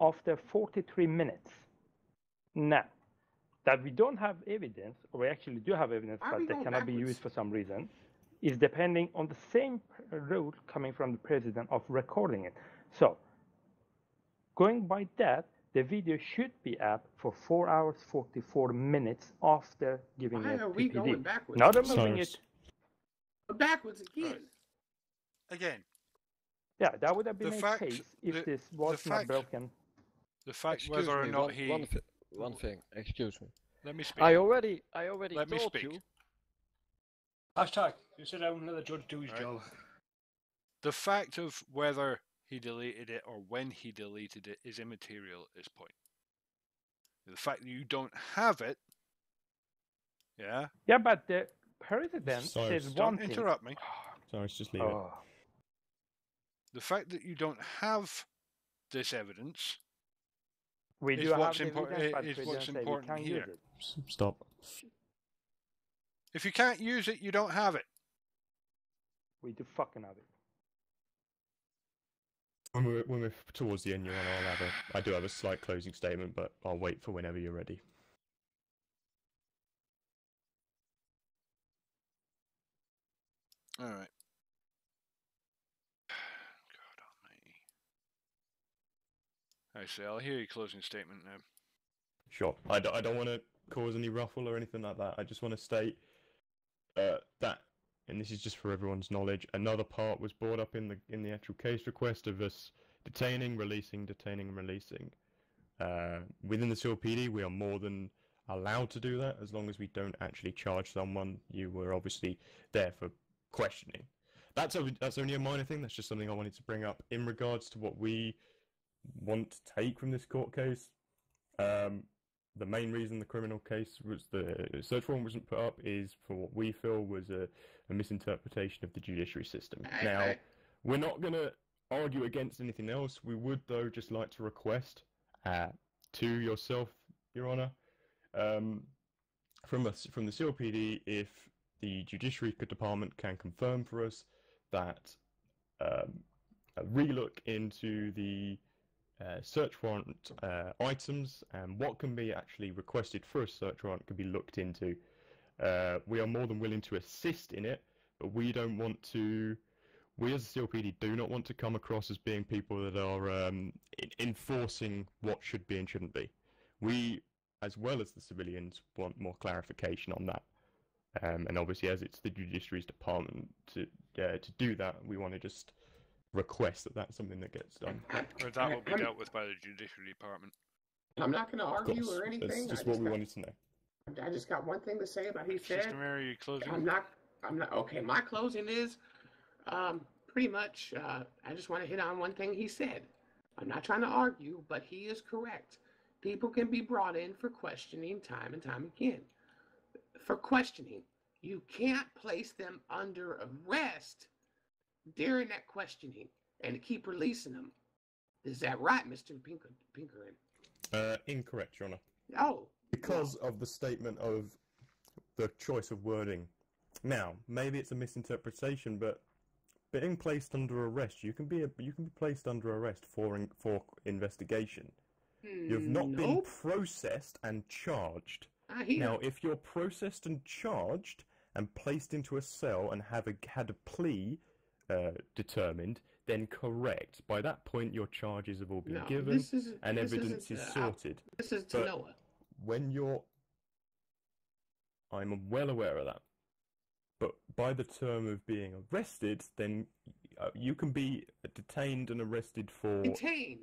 Speaker 7: after 43 minutes. Now, that we don't have evidence, or we actually do have evidence, but they cannot be used for some reason, is depending on the same rule coming from the president of recording it. So, going by that, the video should be up for 4 hours, 44 minutes after giving
Speaker 6: Why
Speaker 7: it
Speaker 6: are
Speaker 7: to
Speaker 6: we
Speaker 7: PD.
Speaker 6: going backwards?
Speaker 7: Not removing it.
Speaker 6: Backwards again.
Speaker 2: Again.
Speaker 7: Yeah, that would have been
Speaker 2: The
Speaker 7: a
Speaker 2: fact-
Speaker 7: case if
Speaker 2: the-
Speaker 7: this was
Speaker 2: the
Speaker 7: not
Speaker 2: fact-
Speaker 7: broken.
Speaker 2: The fact
Speaker 10: Excuse
Speaker 2: whether or
Speaker 10: me,
Speaker 2: not he...
Speaker 10: one thing, excuse me.
Speaker 2: Let me speak.
Speaker 10: I already
Speaker 2: Let me
Speaker 10: told
Speaker 2: speak.
Speaker 10: you.
Speaker 5: Hashtag, you sit down and let the judge do his job.
Speaker 2: The fact of whether he deleted it or when he deleted it is immaterial at this point. The fact that you don't have it, yeah?
Speaker 7: Yeah, but the president
Speaker 3: Sorry,
Speaker 7: says
Speaker 2: Don't
Speaker 7: one thing.
Speaker 2: interrupt me.
Speaker 3: Sorry, just leave it.
Speaker 7: Oh.
Speaker 2: The fact that you don't have this evidence
Speaker 7: We
Speaker 2: is
Speaker 7: do have
Speaker 2: what's
Speaker 7: the
Speaker 2: important,
Speaker 7: evidence, but
Speaker 2: is
Speaker 7: president
Speaker 2: what's
Speaker 7: say we
Speaker 2: important
Speaker 7: can't
Speaker 2: here.
Speaker 7: use it.
Speaker 3: Stop.
Speaker 2: If you can't use it, you don't have it.
Speaker 7: We do fucking have it.
Speaker 3: When we're towards the end, Your Honor, I do have a slight closing statement, but I'll wait for whenever you're ready.
Speaker 2: All right. God almighty. I say, I'll hear your closing statement now.
Speaker 3: Sure. I don't want to cause any ruffle or anything like that. I just want to state that, and this is just for everyone's knowledge, another part was brought up in the actual case request of us detaining, releasing. Within the CLPD, we are more than allowed to do that as long as we don't actually charge someone. You were obviously there for questioning. That's only a minor thing. That's just something I wanted to bring up in regards to what we want to take from this court case. The main reason the criminal case was the search warrant wasn't put up is for what we feel was a misinterpretation of the judiciary system. Now, we're not going to argue against anything else. We would, though, just like to request to yourself, Your Honour, from the CLPD, if the Judiciary Department can confirm for us that a relook into the search warrant items, and what can be actually requested for a search warrant can be looked into. We are more than willing to assist in it, but we don't want to. We as a CLPD do not want to come across as being people that are enforcing what should be and shouldn't be. We, as well as the civilians, want more clarification on that. And obviously, as it's the Judiciary's department to do that, we want to just request that that's something that gets done.
Speaker 2: Or that will be dealt with by the Judiciary Department.
Speaker 6: I'm not going to argue or anything.
Speaker 3: That's just what we wanted to know.
Speaker 6: I just got one thing to say about he said.
Speaker 2: Sister Mary, you closing?
Speaker 6: I'm not. Okay, my closing is pretty much. I just want to hit on one thing he said. I'm not trying to argue, but he is correct. People can be brought in for questioning time and time again. For questioning, you can't place them under arrest during that questioning and keep releasing them. Is that right, Mr. Pinkerton?
Speaker 3: Incorrect, Your Honor.
Speaker 6: Oh.
Speaker 3: Because of the statement of the choice of wording. Now, maybe it's a misinterpretation, but being placed under arrest, you can be placed under arrest for investigation. You've not been processed and charged. Now, if you're processed and charged and placed into a cell and had a plea determined, then correct. By that point, your charges have all been given and evidence is sorted.
Speaker 6: This is to Noah.
Speaker 3: When you're... I'm well aware of that. But by the term of being arrested, then you can be detained and arrested for...
Speaker 6: Detained?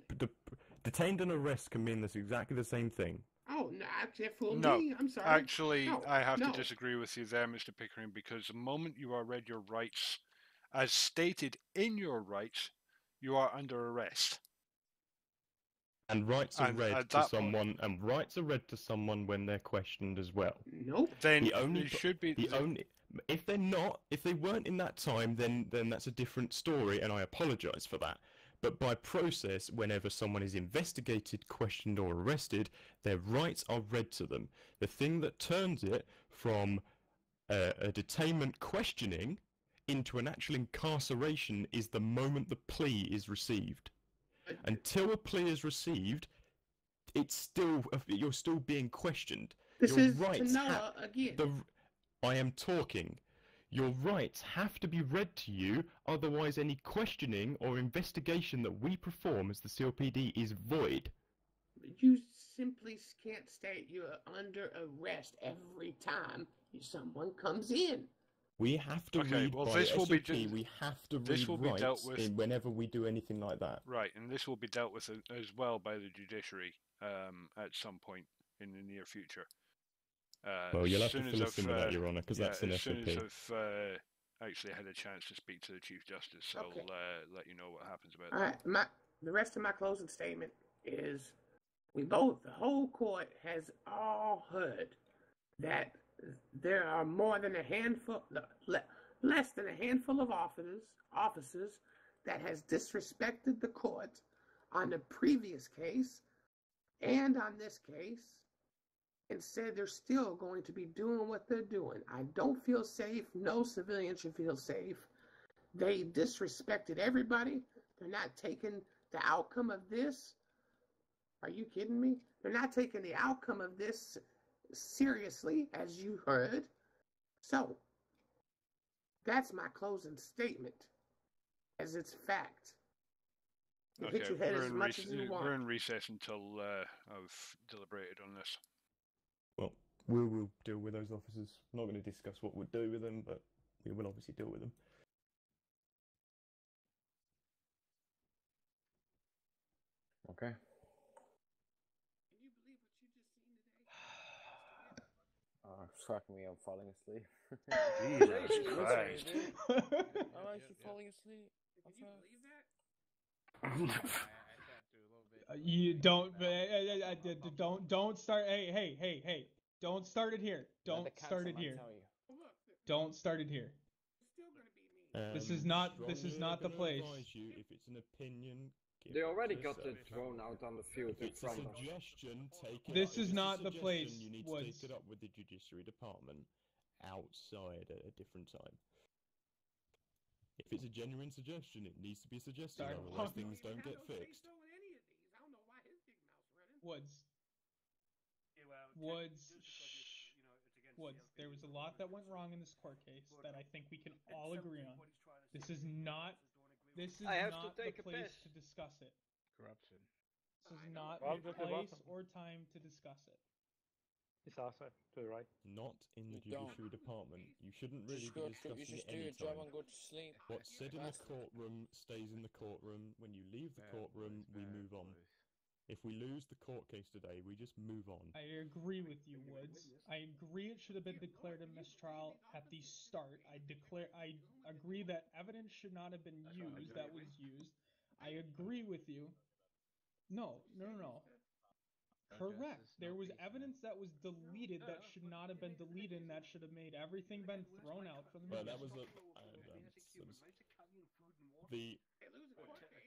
Speaker 3: Detained and arrest can mean that's exactly the same thing.
Speaker 6: Oh, no, actually,
Speaker 2: no,
Speaker 6: I'm sorry.
Speaker 2: Actually, I have to disagree with you there, Mr. Pickering, because the moment you are read your rights, as stated in your rights, you are under arrest.
Speaker 3: And rights are read to someone, and rights are read to someone when they're questioned as well.
Speaker 6: Nope.
Speaker 2: Then it should be
Speaker 3: if they're not, if they weren't in that time, then that's a different story, and I apologise for that. But by process, whenever someone is investigated, questioned, or arrested, their rights are read to them. The thing that turns it from a detainment questioning into an actual incarceration is the moment the plea is received. Until a plea is received, you're still being questioned.
Speaker 6: This
Speaker 3: Your
Speaker 6: is
Speaker 3: rights
Speaker 6: to Noah again.
Speaker 3: I am talking. Your rights have to be read to you, otherwise any questioning or investigation that we perform as the CLPD is void.
Speaker 6: You simply can't state you're under arrest every time someone comes in.
Speaker 3: We have to read by SOP, we have to read rights whenever we do anything like that.
Speaker 2: Right, and this will be dealt with as well by the Judiciary at some point in the near future.
Speaker 3: Well, you'll have to fill us in with that, Your Honour, because that's an SOP.
Speaker 2: As soon as I've actually had a chance to speak to the Chief Justice, I'll let you know what happens about that.
Speaker 6: All right, the rest of my closing statement is the whole court has all heard that there are more than less than a handful of officers that has disrespected the court on the previous case and on this case, and said they're still going to be doing what they're doing. I don't feel safe. No civilian should feel safe. They disrespected everybody. They're not taking the outcome of this. Are you kidding me? They're not taking the outcome of this seriously, as you heard. So, that's my closing statement, as it's fact.
Speaker 2: Okay,
Speaker 6: hit your head as much as you want.
Speaker 2: We're in recess until I've deliberated on this.
Speaker 3: Well, we will deal with those officers. I'm not going to discuss what we'll do with them, but we will obviously deal with them.
Speaker 1: Okay.
Speaker 6: Can you believe what you just seen today?
Speaker 1: Struck me, I'm falling asleep.
Speaker 2: Jesus Christ.
Speaker 1: I'm actually falling asleep.
Speaker 6: Can you believe that?
Speaker 4: You don't start. Hey! Don't start it here. Don't start it here. Don't start it here. This is not the place.
Speaker 3: If it's an opinion,
Speaker 11: they already got the drone out on the field in front of us.
Speaker 4: This is not the place.
Speaker 3: You need to take it up with the Judiciary Department outside at a different time. If it's a genuine suggestion, it needs to be suggested, otherwise things don't get fixed.
Speaker 4: Woods.
Speaker 5: Yeah, well,
Speaker 4: Woods.
Speaker 5: just because it's, you know, it's against
Speaker 4: Woods.
Speaker 5: CLPD
Speaker 4: There was a
Speaker 5: doesn't
Speaker 4: lot
Speaker 5: mean
Speaker 4: that
Speaker 5: it's
Speaker 4: went wrong in
Speaker 5: right.
Speaker 4: this court case
Speaker 5: But
Speaker 4: that I think we can
Speaker 5: it
Speaker 4: all
Speaker 5: sounds
Speaker 4: agree
Speaker 5: like
Speaker 4: on.
Speaker 5: what he's trying to
Speaker 4: This
Speaker 5: say
Speaker 4: is
Speaker 5: the
Speaker 4: not.
Speaker 5: officers don't agree with
Speaker 4: This is
Speaker 11: I have to
Speaker 4: not the
Speaker 11: take a
Speaker 4: place
Speaker 11: piss.
Speaker 4: to discuss it.
Speaker 2: Corruption.
Speaker 4: This is not
Speaker 7: Well,
Speaker 4: the
Speaker 7: just the bottom.
Speaker 4: place or time to discuss it.
Speaker 7: It's outside to the right.
Speaker 3: Not in the
Speaker 13: You don't.
Speaker 3: judiciary department. You shouldn't really
Speaker 13: Just
Speaker 3: be
Speaker 13: go
Speaker 3: discussing
Speaker 13: you
Speaker 3: it
Speaker 13: just do your job
Speaker 3: anytime.
Speaker 13: and go to sleep.
Speaker 3: What's said in the
Speaker 13: Bastard.
Speaker 3: courtroom stays in the courtroom. When you leave the courtroom, we move on. If we lose the court case today, we just move on.
Speaker 4: I agree with you, Woods. I agree it should have been declared a mistrial at the start. I agree that evidence should not have been used that was used. I agree with you. No. Correct. There was evidence that was deleted that should not have been deleted, and that should have made everything been thrown out from the
Speaker 3: Well,
Speaker 4: beginning.
Speaker 3: that was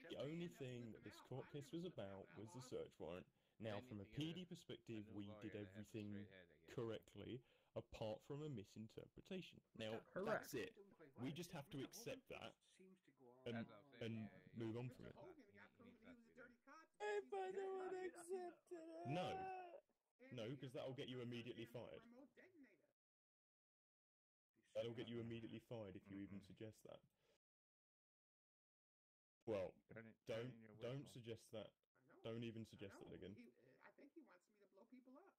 Speaker 3: the only thing that this court case was about was the search warrant. Now, from a PD perspective, we did everything correctly, apart from a misinterpretation. Now, that's it. We just have to accept that and move on from it.
Speaker 13: If I don't accept it.
Speaker 3: No, because that'll get you immediately fired. That'll get you immediately fired if you even suggest that. Well, don't suggest that. Don't even suggest that again.
Speaker 6: I think he wants me to blow people up.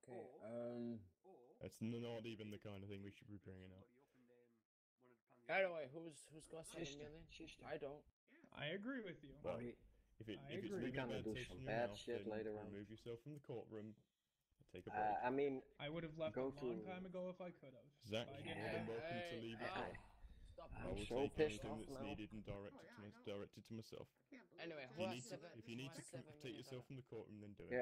Speaker 1: Okay.
Speaker 3: That's not even the kind of thing we should be bringing up.
Speaker 1: Anyway, who's got 7 million? I don't.
Speaker 4: I agree with you.
Speaker 3: Well, if it's leaving a bad taste in your mouth, then remove yourself from the courtroom. Take a break.
Speaker 11: I mean,
Speaker 4: I would have left a long time ago if I could have.
Speaker 3: Zach,
Speaker 4: I
Speaker 3: you're more than welcome to leave it. I will
Speaker 11: so
Speaker 3: take
Speaker 11: pissed
Speaker 3: anything
Speaker 11: off
Speaker 3: that's
Speaker 11: now.
Speaker 3: needed and direct it to myself.
Speaker 1: Anyway,
Speaker 3: If you need to take yourself from the courtroom, then do it.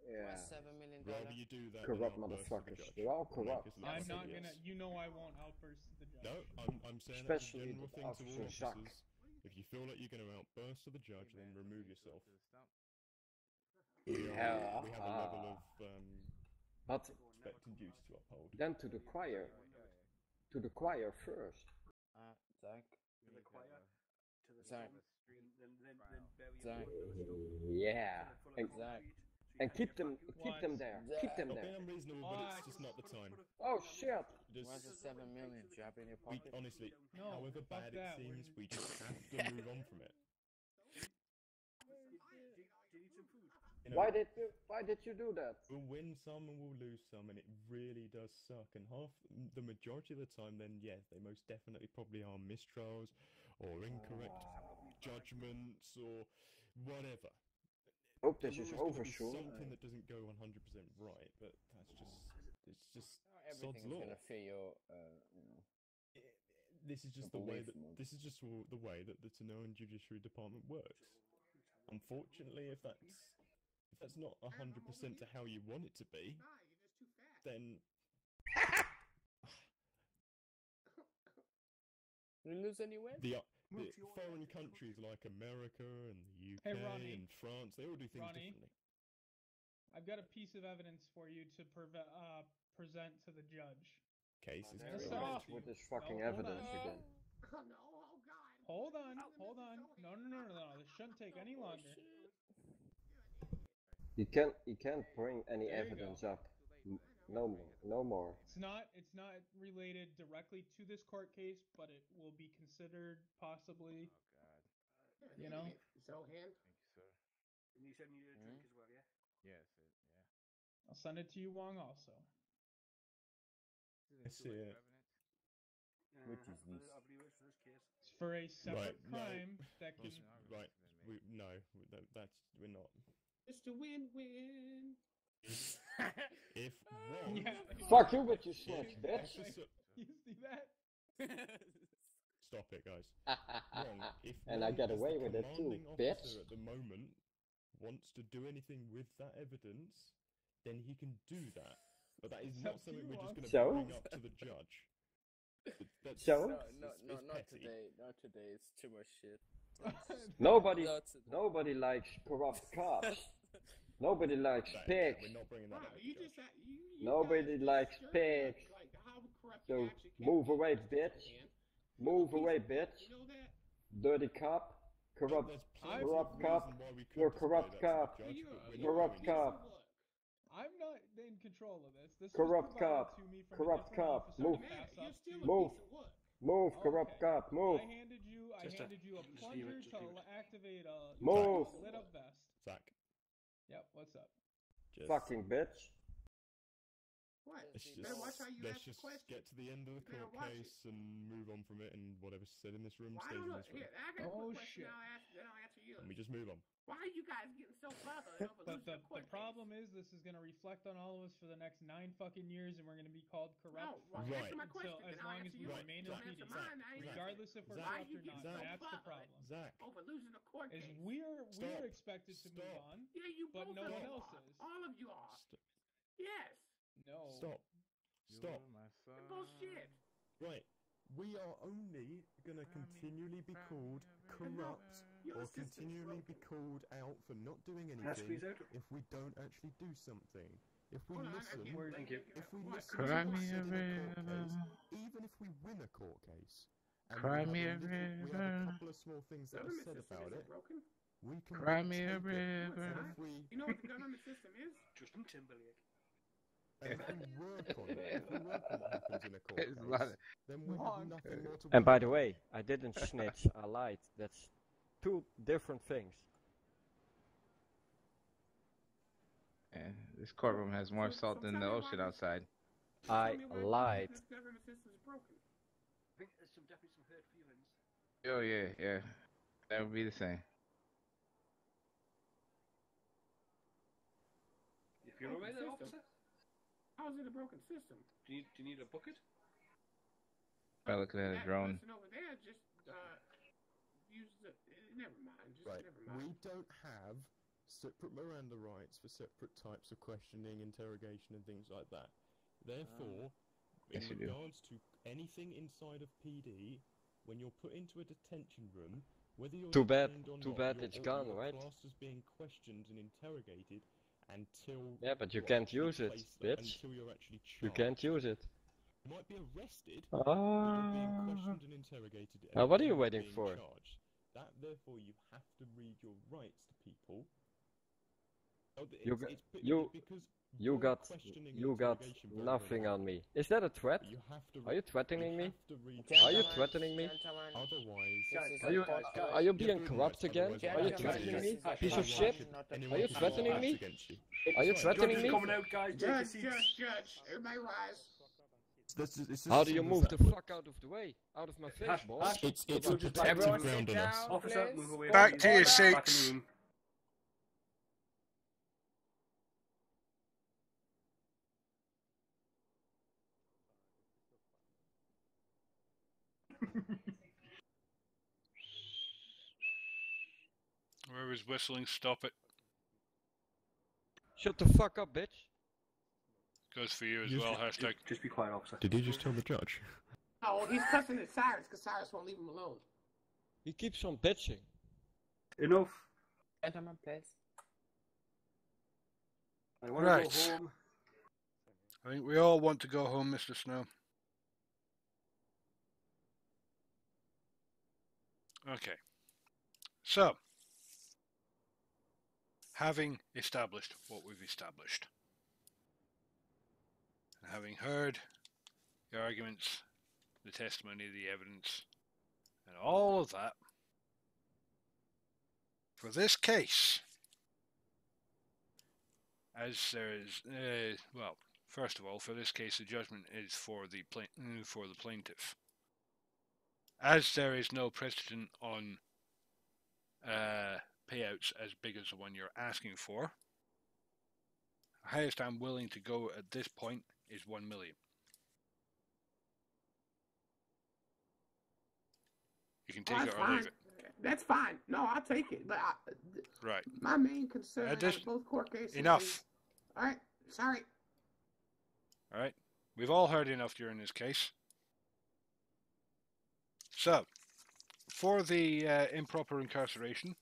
Speaker 11: Yeah.
Speaker 1: $7 million.
Speaker 3: Rather you do that
Speaker 11: Corrupt
Speaker 3: than outburst to the
Speaker 11: motherfuckers.
Speaker 3: judge.
Speaker 11: They're all corrupt.
Speaker 4: I'm not gonna. You know I won't outburst to the judge.
Speaker 3: No, I'm saying
Speaker 11: Especially
Speaker 3: that's a general thing to all
Speaker 11: Officer Jacques.
Speaker 3: officers. If you feel like you're going to outburst to the judge, then remove yourself. We have a level of
Speaker 11: but
Speaker 3: respect and duty to uphold.
Speaker 11: then to the choir. To the choir first.
Speaker 1: Zach.
Speaker 5: To the choir, to the
Speaker 1: Zach.
Speaker 5: then bury
Speaker 1: Zach.
Speaker 11: Yeah. And keep them there. Keep them
Speaker 3: Not
Speaker 11: there.
Speaker 3: being unreasonable, but it's just not the time.
Speaker 11: Oh shit!
Speaker 1: Where's the 7 million? Do you have it in your pocket?
Speaker 3: Honestly,
Speaker 4: No,
Speaker 3: however
Speaker 4: fuck
Speaker 3: bad it
Speaker 4: that.
Speaker 3: seems, we just have to move on from it.
Speaker 5: Do you need some food?
Speaker 3: You know,
Speaker 11: Why did you do that?
Speaker 3: We'll win some and we'll lose some, and it really does suck. And the majority of the time, then yeah, they most definitely probably are mistrials or incorrect judgments or whatever.
Speaker 11: Hope this is
Speaker 3: There's always
Speaker 11: over
Speaker 3: gonna be
Speaker 11: soon.
Speaker 3: something that doesn't go 100% right, but it's just sod's
Speaker 1: Everything's
Speaker 3: law.
Speaker 1: gonna feel, you know.
Speaker 3: This is just the way that the way that the Tanoan Judiciary Department works. Unfortunately, if that's not 100% to how you want it to be, then
Speaker 1: You lose any win?
Speaker 3: the foreign countries like America and the UK
Speaker 4: Hey, Ronnie.
Speaker 3: and France, they all do things
Speaker 4: Ronnie.
Speaker 3: differently.
Speaker 4: I've got a piece of evidence for you to present to the judge.
Speaker 3: Case is
Speaker 4: Yes,
Speaker 3: closed.
Speaker 4: sir.
Speaker 11: With this fucking
Speaker 4: No, hold
Speaker 11: evidence
Speaker 4: on.
Speaker 11: again.
Speaker 6: Oh no, oh god.
Speaker 4: Hold on. No. This shouldn't take any longer.
Speaker 11: You can't bring any
Speaker 4: There you
Speaker 11: evidence
Speaker 4: go.
Speaker 11: up. No more.
Speaker 4: It's not related directly to this court case, but it will be considered possibly.
Speaker 8: Oh God.
Speaker 4: You know.
Speaker 6: Zohan.
Speaker 8: Thank you, sir.
Speaker 5: And you said you need a drink as well, yeah?
Speaker 8: Yes, yeah.
Speaker 4: I'll send it to you, Wong, also.
Speaker 3: I see it.
Speaker 1: Which is
Speaker 5: I
Speaker 1: this?
Speaker 5: believe it's for this case.
Speaker 4: It's for a separate
Speaker 3: Right, no.
Speaker 4: crime that can.
Speaker 3: Just, right, we're not.
Speaker 6: It's a win-win.
Speaker 3: If one,
Speaker 4: Yeah.
Speaker 11: Fuck you with your snitch, bitch.
Speaker 3: officer,
Speaker 4: You see that?
Speaker 3: stop it, guys. Wrong. If
Speaker 11: And I
Speaker 3: one,
Speaker 11: get
Speaker 3: as
Speaker 11: away
Speaker 3: the
Speaker 11: with it too,
Speaker 3: commanding
Speaker 11: bitch.
Speaker 3: officer at the moment wants to do anything with that evidence, then he can do that. But that is
Speaker 4: It's
Speaker 3: not
Speaker 4: up to
Speaker 3: something
Speaker 4: you,
Speaker 3: we're just going to
Speaker 11: So?
Speaker 3: bring up to the judge. That's,
Speaker 11: So?
Speaker 1: No, not
Speaker 3: petty.
Speaker 1: today. Not today. It's too much shit.
Speaker 11: Nobody
Speaker 1: Not today.
Speaker 11: likes corrupt cops. Nobody likes pigs.
Speaker 3: We're not bringing that up. to the
Speaker 6: You
Speaker 3: judge.
Speaker 6: just
Speaker 11: Nobody likes pigs.
Speaker 6: like how corrupt
Speaker 11: So
Speaker 6: you actually can
Speaker 11: move
Speaker 6: be.
Speaker 11: away, bitch. Move away, bitch.
Speaker 6: You know that?
Speaker 11: Dirty cop. Corrupt
Speaker 3: There's
Speaker 11: cop.
Speaker 3: reason why we could
Speaker 11: You're
Speaker 3: display
Speaker 11: corrupt
Speaker 3: that to the
Speaker 11: cop.
Speaker 3: judge, but we're not
Speaker 11: Corrupt
Speaker 3: doing it.
Speaker 11: cop.
Speaker 4: I'm not in control of this. This
Speaker 11: Corrupt
Speaker 4: was provided
Speaker 11: cop.
Speaker 4: to me from
Speaker 11: Corrupt
Speaker 4: a different
Speaker 11: cop.
Speaker 4: officer
Speaker 11: Move.
Speaker 4: to pass
Speaker 6: You're
Speaker 4: up
Speaker 6: still
Speaker 4: to.
Speaker 6: a
Speaker 11: Move.
Speaker 6: piece of work.
Speaker 11: Move, corrupt
Speaker 4: Okay.
Speaker 11: cop. Move.
Speaker 4: I handed you a plunger to activate a
Speaker 11: Move.
Speaker 4: lit up vest.
Speaker 3: Zach.
Speaker 4: Yep. What's up?
Speaker 3: Just,
Speaker 11: Fucking bitch.
Speaker 6: What?
Speaker 3: let's
Speaker 6: You better watch how you
Speaker 3: let's
Speaker 6: ask the
Speaker 3: just
Speaker 6: question.
Speaker 3: get to the end of the
Speaker 6: You better
Speaker 3: court
Speaker 6: watch
Speaker 3: case and move on from it, and whatever's said in this room
Speaker 6: Well, I
Speaker 3: stays
Speaker 6: don't
Speaker 3: in
Speaker 6: know.
Speaker 3: this room.
Speaker 6: Here, I got a
Speaker 4: Oh,
Speaker 6: quick question.
Speaker 4: shit.
Speaker 6: Then I'll answer you.
Speaker 3: And we just move on.
Speaker 6: Why are you guys getting so bothered over
Speaker 4: But
Speaker 6: losing
Speaker 4: the
Speaker 6: a court
Speaker 4: problem is this is gonna reflect on all of us for the next 9 fucking years, and we're gonna be called corrupt.
Speaker 6: No, well,
Speaker 3: Right.
Speaker 6: answer my question.
Speaker 4: Until, as
Speaker 6: Then I'll
Speaker 4: long as
Speaker 6: answer
Speaker 4: we
Speaker 6: yours.
Speaker 4: remain
Speaker 6: Don't
Speaker 4: in
Speaker 6: answer
Speaker 4: PD,
Speaker 6: mine. I ain't
Speaker 4: regardless if we're
Speaker 6: Why
Speaker 4: corrupt
Speaker 6: you
Speaker 4: or
Speaker 6: getting
Speaker 4: not.
Speaker 6: so
Speaker 4: That's the
Speaker 6: bothered
Speaker 4: problem.
Speaker 3: Zach.
Speaker 6: over losing a court
Speaker 4: Is
Speaker 6: case?
Speaker 4: we're expected to move on,
Speaker 6: Yeah, you
Speaker 4: but
Speaker 6: both
Speaker 4: no
Speaker 6: of
Speaker 4: one
Speaker 6: you
Speaker 4: else
Speaker 6: are.
Speaker 4: is.
Speaker 6: All of you are. Yes.
Speaker 4: No.
Speaker 3: Stop. Stop.
Speaker 6: Bullshit.
Speaker 3: Right. We are only gonna continually be called corrupt or continually be called out for not doing anything if we don't actually do something. If we listen, if we listen to a court case, even if we win a court case, and we have a couple of small things that are said about it, we can
Speaker 14: Cry me
Speaker 3: take
Speaker 14: a
Speaker 3: it.
Speaker 14: river.
Speaker 3: And if we
Speaker 6: You know what the government system is?
Speaker 2: Justin Timberlake.
Speaker 3: And if we work on what happens in a court
Speaker 14: It's a lot
Speaker 3: case,
Speaker 14: of-
Speaker 3: then we have nothing more to
Speaker 11: And by
Speaker 3: worry
Speaker 11: the
Speaker 3: about.
Speaker 11: way, I didn't snitch. I lied. That's 2 different things.
Speaker 14: Yeah, this courtroom has more salt than the ocean outside.
Speaker 11: I lied.
Speaker 6: This government system is broken.
Speaker 2: I think there's definitely some hurt feelings.
Speaker 14: Oh yeah, yeah. That would be the same.
Speaker 2: If you're aware, officer,
Speaker 6: How is it a broken system?
Speaker 2: do you need a bucket?
Speaker 14: By looking at a
Speaker 6: That
Speaker 14: drone.
Speaker 6: person over there just used the. Never mind. Just
Speaker 3: Right,
Speaker 6: never mind.
Speaker 3: we don't have separate Miranda rights for separate types of questioning, interrogation, and things like that. Therefore, in
Speaker 14: Yes, you do.
Speaker 3: regards to anything inside of PD, when you're put into a detention room, whether you're
Speaker 11: Too bad.
Speaker 3: detained or
Speaker 11: Too
Speaker 3: not,
Speaker 11: bad
Speaker 3: you're
Speaker 11: it's gone, right?
Speaker 3: classed as being questioned and interrogated until
Speaker 11: Yeah, but you
Speaker 3: you're
Speaker 11: can't
Speaker 3: actually
Speaker 11: use it,
Speaker 3: placed-
Speaker 11: bitch.
Speaker 3: Until you're actually charged.
Speaker 11: You can't use it.
Speaker 3: You might be arrested, but you're being questioned and interrogated.
Speaker 11: What are you
Speaker 3: and
Speaker 11: waiting
Speaker 3: being
Speaker 11: for?
Speaker 3: Charged. That, therefore, you have to read your rights to people. Oh,
Speaker 11: You
Speaker 3: it's-
Speaker 11: got
Speaker 3: it's because
Speaker 11: you
Speaker 3: your
Speaker 11: got
Speaker 3: questioning and
Speaker 11: you got
Speaker 3: interrogation very,
Speaker 11: nothing
Speaker 3: very
Speaker 11: on me. Is that a threat?
Speaker 3: You have to
Speaker 11: Are you threatening me?
Speaker 3: have to read
Speaker 11: Are you
Speaker 1: Gentlemen,
Speaker 11: threatening me?
Speaker 1: gentlemen,
Speaker 3: Otherwise,
Speaker 1: this is
Speaker 11: Are
Speaker 1: a
Speaker 11: you
Speaker 1: court case.
Speaker 11: are you being
Speaker 3: Otherwise-
Speaker 11: corrupt again?
Speaker 3: otherwise
Speaker 11: Are you
Speaker 1: Gentlemen,
Speaker 11: threatening
Speaker 1: this
Speaker 11: me?
Speaker 1: is a
Speaker 11: Piece of
Speaker 1: court
Speaker 11: shit?
Speaker 1: case, not a
Speaker 3: anyone
Speaker 11: Are you
Speaker 3: can
Speaker 11: threatening
Speaker 3: lie
Speaker 11: me?
Speaker 3: against you.
Speaker 11: Are you
Speaker 3: That's
Speaker 11: threatening
Speaker 2: Judge
Speaker 11: me?
Speaker 2: is coming out, guys. Take your
Speaker 6: Judge,
Speaker 2: seats.
Speaker 6: judge. Everybody rise.
Speaker 3: It's just
Speaker 11: How
Speaker 3: as
Speaker 11: do you
Speaker 3: simple as
Speaker 11: move the
Speaker 3: that.
Speaker 11: fuck out of the way? Out of my face,
Speaker 2: Hush,
Speaker 11: boy?
Speaker 2: hush.
Speaker 3: It's a
Speaker 2: Everyone just
Speaker 3: protective
Speaker 1: Everyone
Speaker 3: ground
Speaker 1: sit
Speaker 3: on us.
Speaker 1: down,
Speaker 2: Officer,
Speaker 1: please.
Speaker 2: move away. Back from to me. your Back in the seats. room. Whoever's whistling, stop it.
Speaker 11: Shut the fuck up, bitch.
Speaker 2: Goes for you as
Speaker 3: Just-
Speaker 2: well. Hashtag. Just be quiet, officer.
Speaker 3: Did you just tell the judge?
Speaker 6: Oh, he's cussing at Cyrus because Cyrus won't leave him alone.
Speaker 11: He keeps on bitching.
Speaker 2: Enough.
Speaker 1: Gentlemen, please.
Speaker 2: I want Right. to go home. I think we all want to go home, Mr. Snow. Okay. So, having established what we've established, and having heard the arguments, the testimony, the evidence, and all of that, for this case, as there is, well, first of all, for this case, the judgment is for the plaintiff. As there is no precedent on payouts as big as the one you're asking for, the highest I'm willing to go at this point is 1 million. You can take
Speaker 6: That's
Speaker 2: it or leave
Speaker 6: fine.
Speaker 2: it.
Speaker 6: That's fine. No, I'll take it. But
Speaker 2: Right.
Speaker 6: my main concern out
Speaker 2: just-
Speaker 6: of both court cases
Speaker 2: Enough.
Speaker 6: is... All right. Sorry.
Speaker 2: All right. We've all heard enough during this case. So, for the improper incarceration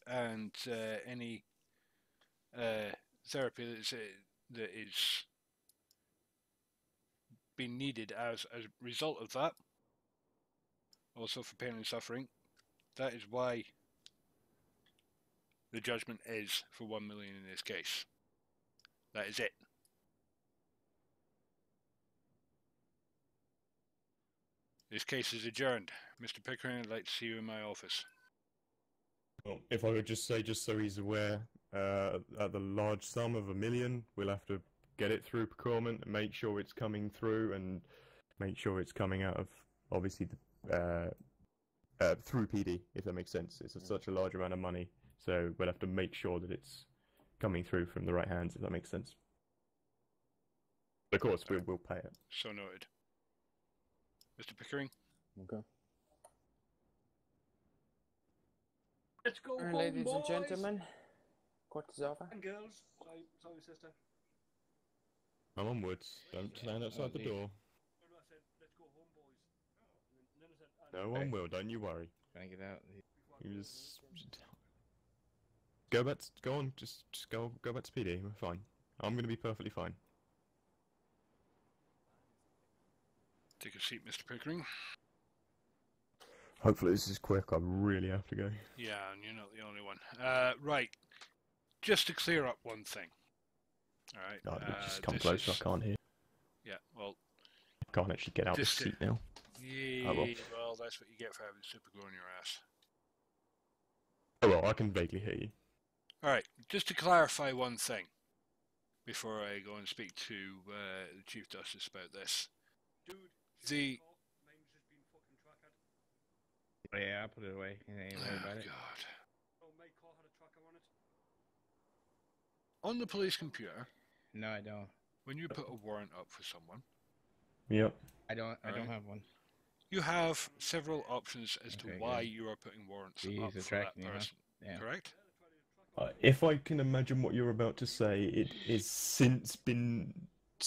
Speaker 2: and any therapy that is being needed as a result of that, also for pain and suffering, That is why the judgment is for 1 million in this case. That is it. This case is adjourned. Mr. Pickering, I'd like to see you in my office.
Speaker 3: Well, if I would just say, just so he's aware, at the large sum of 1 million, we'll have to get it through procurement and make sure it's coming through, and make sure it's coming out of, obviously, through PD, if that makes sense. It's such a large amount of money, so we'll have to make sure that it's coming through from the right hands, if that makes sense. Of course, we'll pay it.
Speaker 2: So noted. Mr. Pickering?
Speaker 1: Okay.
Speaker 5: Let's go home,
Speaker 1: Ladies
Speaker 5: boys.
Speaker 1: and gentlemen, court is over.
Speaker 5: And girls. Sorry, sister.
Speaker 3: I'm onwards. Don't stand outside the door.
Speaker 5: I said, let's go home, boys. And then I said,
Speaker 3: No one will, don't you worry.
Speaker 14: Trying to get out.
Speaker 3: You just go back. Go on. Just go back to PD. We're fine. I'm going to be perfectly fine.
Speaker 2: Take a seat, Mr. Pickering.
Speaker 3: Hopefully this is quick. I really have to go.
Speaker 2: Yeah, and you're not the only one. Right. Just to clear up one thing. All right.
Speaker 3: No, just come closer. I can't hear.
Speaker 2: Yeah. Well.
Speaker 3: I can't actually get out the seat now.
Speaker 2: Yeah.
Speaker 3: Oh,
Speaker 2: well, that's what you get for having super glue on your ass.
Speaker 3: Oh well, I can vaguely hear you.
Speaker 2: All right. Just to clarify one thing before I go and speak to the Chief Justice about this.
Speaker 5: Dude,
Speaker 2: the.
Speaker 5: Mine's just been fucking tracked.
Speaker 14: Oh, yeah, I'll put it away. Ain't worry about it.
Speaker 2: God.
Speaker 5: Oh, my car had a tracker on it.
Speaker 2: On the police computer.
Speaker 14: No, I don't.
Speaker 2: When you put a warrant up for someone.
Speaker 3: Yep.
Speaker 14: I don't have one.
Speaker 2: You have several options as to why you are putting warrants up for that person.
Speaker 14: Yeah.
Speaker 2: Correct?
Speaker 3: If I can imagine what you're about to say, it is since been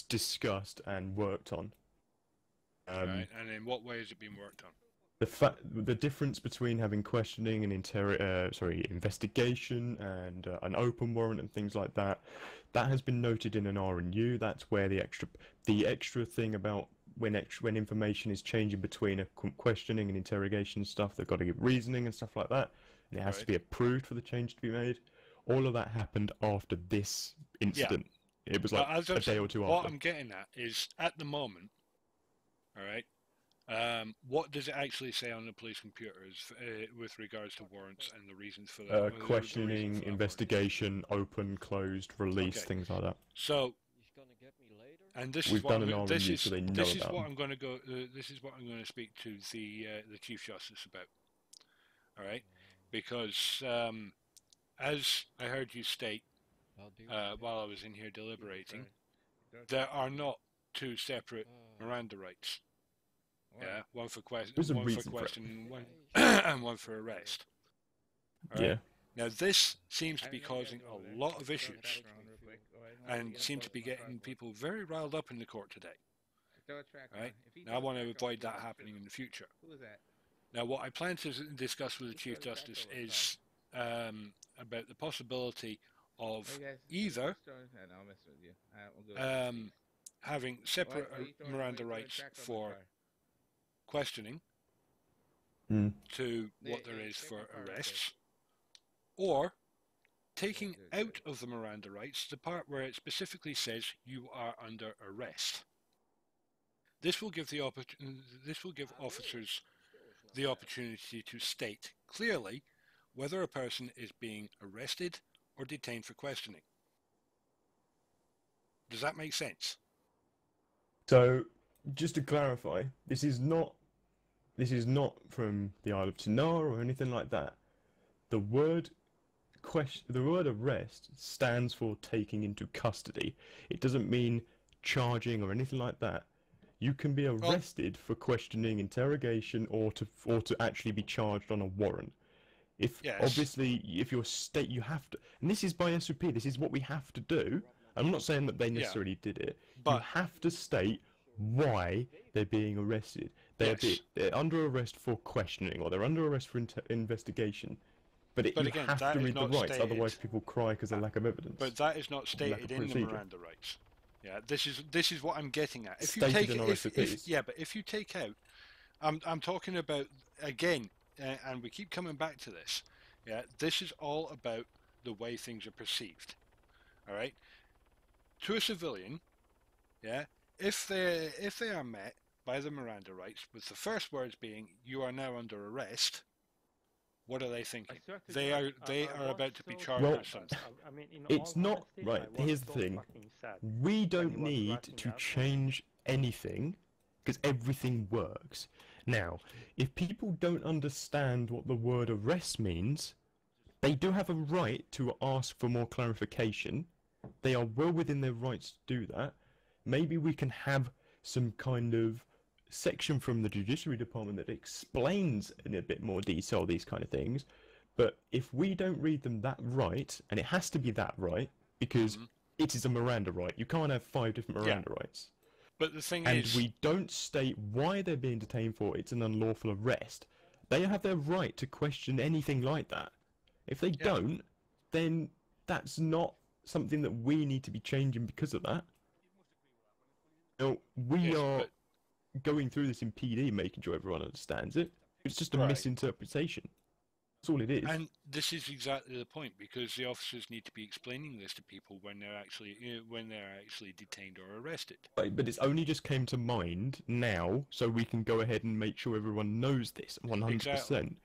Speaker 3: discussed and worked on.
Speaker 2: Right. And in what way has it been worked on?
Speaker 3: The difference between having questioning and investigation and an open warrant and things like that, that has been noted in an R&U. That's where the extra thing about when information is changing between a questioning and interrogation stuff, they've got to give reasoning and stuff like that, and it has to be approved for the change to be made. All of that happened after this incident. Yeah. It was like a day or two after.
Speaker 2: What I'm getting at is, at the moment, all right, what does it actually say on the police computers with regards to warrants and the reasons for that?
Speaker 3: Questioning, investigation, open, closed, release, things like that.
Speaker 2: So, and this
Speaker 3: We've
Speaker 2: is what
Speaker 3: done an R&U, so they know
Speaker 2: this is
Speaker 3: about
Speaker 2: what
Speaker 3: them.
Speaker 2: I'm going to go. This is what I'm going to speak to the Chief Justice about. All right, because as I heard you state while I was in here deliberating, there are not two separate Miranda rights. Yeah, one for questioning, one and one for arrest. All right?
Speaker 3: Yeah.
Speaker 2: Now this seems to be causing a lot of issues, and seems to be getting people very riled up in the court today. Right? Now I want to avoid that happening in the future. Now what I plan to discuss with the Chief Justice is about the possibility of either having separate Miranda rights for questioning to what there is for arrests, or taking out of the Miranda rights the part where it specifically says you are under arrest. This will give officers the opportunity to state clearly whether a person is being arrested or detained for questioning. Does that make sense?
Speaker 3: So, just to clarify, this is not from the Isle of Tanar or anything like that. The word arrest stands for taking into custody. It doesn't mean charging or anything like that. You can be arrested for questioning, interrogation, or to actually be charged on a warrant. Obviously, if you're state, you have to, and this is by SOP. This is what we have to do. I'm not saying that they necessarily did it. But you have to state why they're being arrested. They're under arrest for questioning, or they're under arrest for investigation. But you
Speaker 2: again,
Speaker 3: have to read the rights, otherwise people cry because of lack of evidence.
Speaker 2: But that is not stated in the Miranda rights. Yeah, this is what I'm getting at. If you
Speaker 3: Stated
Speaker 2: take
Speaker 3: in our SOPs.
Speaker 2: but if you take out, I'm talking about again and we keep coming back to this. Yeah, this is all about the way things are perceived. All right. To a civilian, yeah, if they are met by the Miranda rights with the first words being "You are now under arrest," what are they thinking? They are about to be charged with something.
Speaker 7: I mean, in
Speaker 3: It's
Speaker 7: all
Speaker 3: not
Speaker 7: honesty,
Speaker 3: right.
Speaker 7: I was
Speaker 3: Here's the
Speaker 7: so
Speaker 3: thing:
Speaker 7: fucking sad
Speaker 3: we
Speaker 7: when
Speaker 3: don't
Speaker 7: he was
Speaker 3: need
Speaker 7: writing
Speaker 3: to
Speaker 7: out.
Speaker 3: change anything because everything works. Now, if people don't understand what the word arrest means, they do have a right to ask for more clarification. They are well within their rights to do that. Maybe we can have some kind of section from the Judiciary Department that explains in a bit more detail these kind of things. But if we don't read them that right, and it has to be that right, because it is a Miranda right, you can't have 5 different Miranda rights.
Speaker 2: But the thing
Speaker 3: And
Speaker 2: is,
Speaker 3: we don't state why they're being detained for, it's an unlawful arrest. They have their right to question anything like that. If they don't, then that's not something that we need to be changing because of that. Now, we are going through this in PD, making sure everyone understands it. It's just a misinterpretation. That's all it is.
Speaker 2: and this is exactly the point, because the officers need to be explaining this to people when they're actually detained or arrested.
Speaker 3: Right, but it's only just came to mind now, so we can go ahead and make sure everyone knows this 100%.
Speaker 2: Exactly.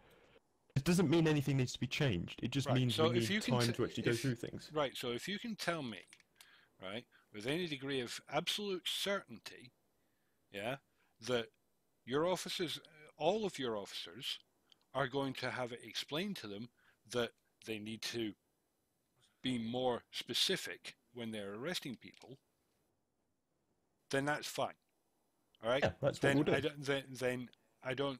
Speaker 3: It doesn't mean anything needs to be changed. It just means
Speaker 2: So
Speaker 3: we
Speaker 2: if
Speaker 3: need
Speaker 2: you can
Speaker 3: time to actually go through things.
Speaker 2: Right, so if you can tell me, right, with any degree of absolute certainty, yeah, that your officers, all of your officers, are going to have it explained to them that they need to be more specific when they're arresting people, then that's fine. All right?
Speaker 3: Yeah, that's what
Speaker 2: then
Speaker 3: we'll do.
Speaker 2: Then I don't,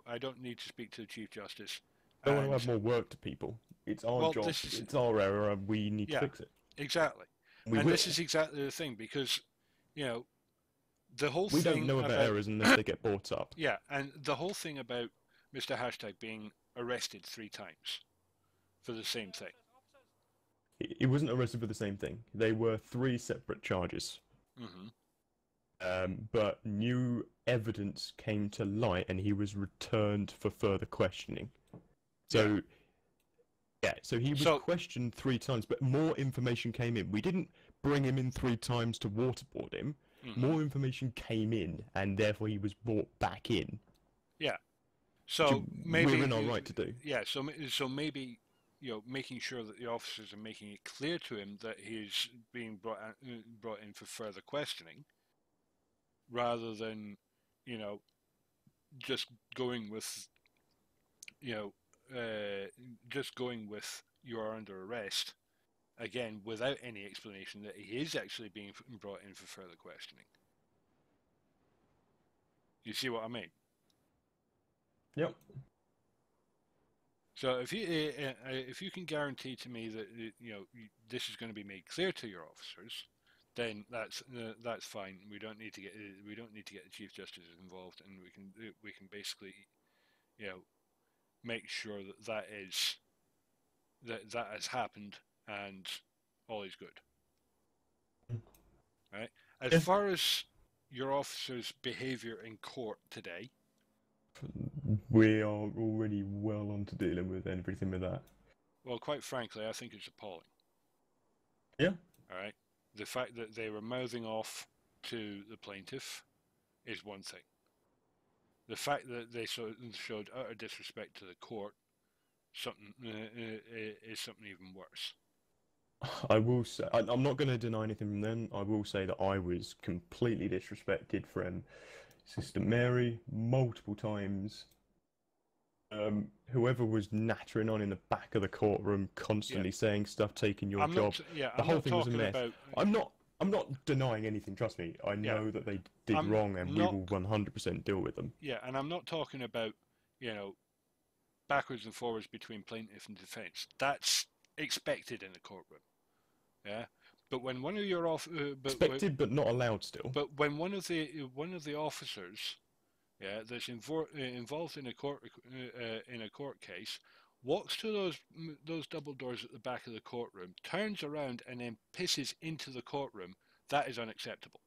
Speaker 2: I don't need to speak to the Chief Justice.
Speaker 3: I don't want to add more work to people. It's our job. It's our error, and we need to fix it.
Speaker 2: Exactly.
Speaker 3: We
Speaker 2: and
Speaker 3: will.
Speaker 2: this is exactly the thing, because, the whole
Speaker 3: We
Speaker 2: thing
Speaker 3: don't know about errors unless they get brought up.
Speaker 2: Yeah, and the whole thing about Mr. Hashtag being arrested 3 times for the same thing.
Speaker 3: He wasn't arrested for the same thing. They were 3 separate charges. But new evidence came to light, and he was returned for further questioning. So, so he was questioned 3 times, but more information came in. We didn't bring him in 3 times to waterboard him. More information came in, and therefore he was brought back in.
Speaker 2: Yeah. So maybe
Speaker 3: we're in our right to do.
Speaker 2: Yeah. So maybe, making sure that the officers are making it clear to him that he's being brought in for further questioning, rather than, just going with, you are under arrest, again, without any explanation that he is actually being brought in for further questioning. You see what I mean?
Speaker 3: Yep.
Speaker 2: So if you can guarantee to me that this is going to be made clear to your officers, then that's fine. We don't need to get the Chief Justice involved, and we can basically make sure that has happened, and all is good. Right. As far as your officers' behaviour in court today,
Speaker 3: we are already well on to dealing with everything with that.
Speaker 2: Well, quite frankly, I think it's appalling.
Speaker 3: Yeah.
Speaker 2: All right. The fact that they were mouthing off to the plaintiff is one thing. The fact that they showed utter disrespect to the court is something even worse.
Speaker 3: I will say, I'm not going to deny anything from them. I will say that I was completely disrespected from Sister Mary multiple times. Whoever was nattering on in the back of the courtroom, constantly saying stuff, taking your job. The whole thing was a mess. I'm not denying anything. Trust me, I know that they did wrong, and we will 100% deal with them.
Speaker 2: Yeah, and I'm not talking about backwards and forwards between plaintiff and defence. That's expected in a courtroom. Yeah, but when one of your
Speaker 3: expected but not allowed still.
Speaker 2: But when one of the officers, that's involved in a court case, walks to those double doors at the back of the courtroom, turns around, and then pisses into the courtroom, that is unacceptable.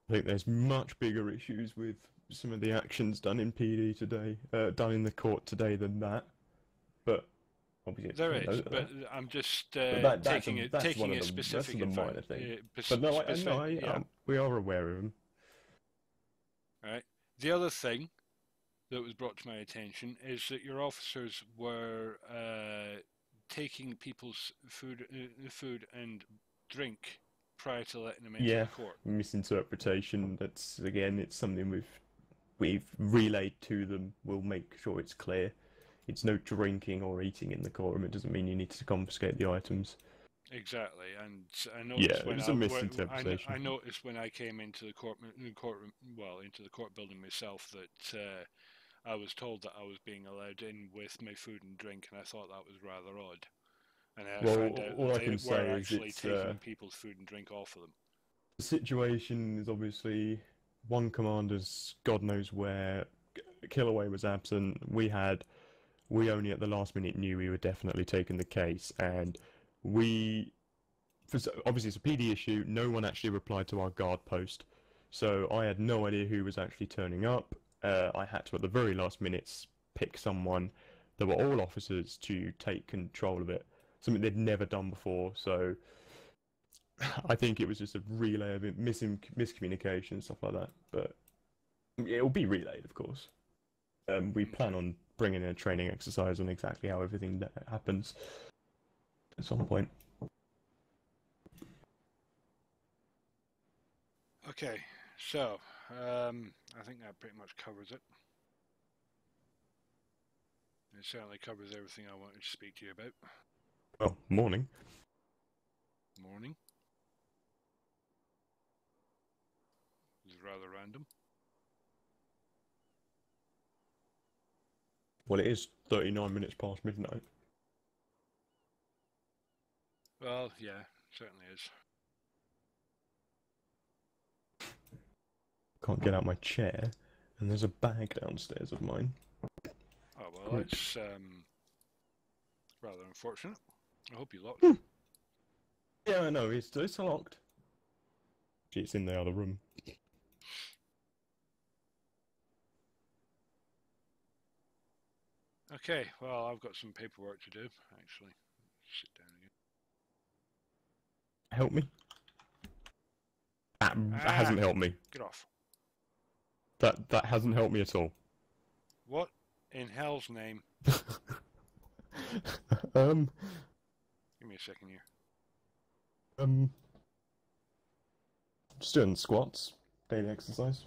Speaker 3: I think there's much bigger issues with some of the actions done in PD today, done in the court today than that. But obviously,
Speaker 2: there is. But I'm just taking a specific
Speaker 3: that's the minor thing. But no, we are aware of them.
Speaker 2: All right. The other thing that was brought to my attention is that your officers were taking people's food and drink prior to letting them into the court.
Speaker 3: Misinterpretation. That's again, it's something we've relayed to them. We'll make sure it's clear. It's no drinking or eating in the courtroom. It doesn't mean you need to confiscate the items.
Speaker 2: Exactly, and I noticed
Speaker 3: it was a misinterpretation.
Speaker 2: I noticed when I came into the court building myself that I was told that I was being allowed in with my food and drink, and I thought that was rather odd. And I found out that they were actually taking people's food and drink off of them.
Speaker 3: The situation is obviously one commander's God knows where. Killaway was absent. We only at the last minute knew we were definitely taking the case, and obviously it's a PD issue. No one actually replied to our guard post, so I had no idea who was actually turning up. I had to at the very last minutes pick someone. There were all officers to take control of it, something they'd never done before. So I think it was just a relay of miscommunication and stuff like that. But it will be relayed, of course. We plan on bringing in a training exercise on exactly how everything happens at some point.
Speaker 2: Okay, so I think that pretty much covers it. It certainly covers everything I wanted to speak to you about.
Speaker 3: Well, morning.
Speaker 2: Morning. It was rather random.
Speaker 3: Well, it is 39 minutes past midnight.
Speaker 2: Well, yeah, certainly is.
Speaker 3: Can't get out my chair, and there's a bag downstairs of mine.
Speaker 2: Oh, well, that's rather unfortunate. I hope you locked it.
Speaker 3: Yeah, I know, it's locked. It's in the other room.
Speaker 2: Okay, well, I've got some paperwork to do, actually. Sit down again.
Speaker 3: Help me? That hasn't helped me.
Speaker 2: Get off.
Speaker 3: That hasn't helped me at all.
Speaker 2: What in hell's name?
Speaker 3: Give
Speaker 2: me a second here.
Speaker 3: Just doing squats, daily exercise.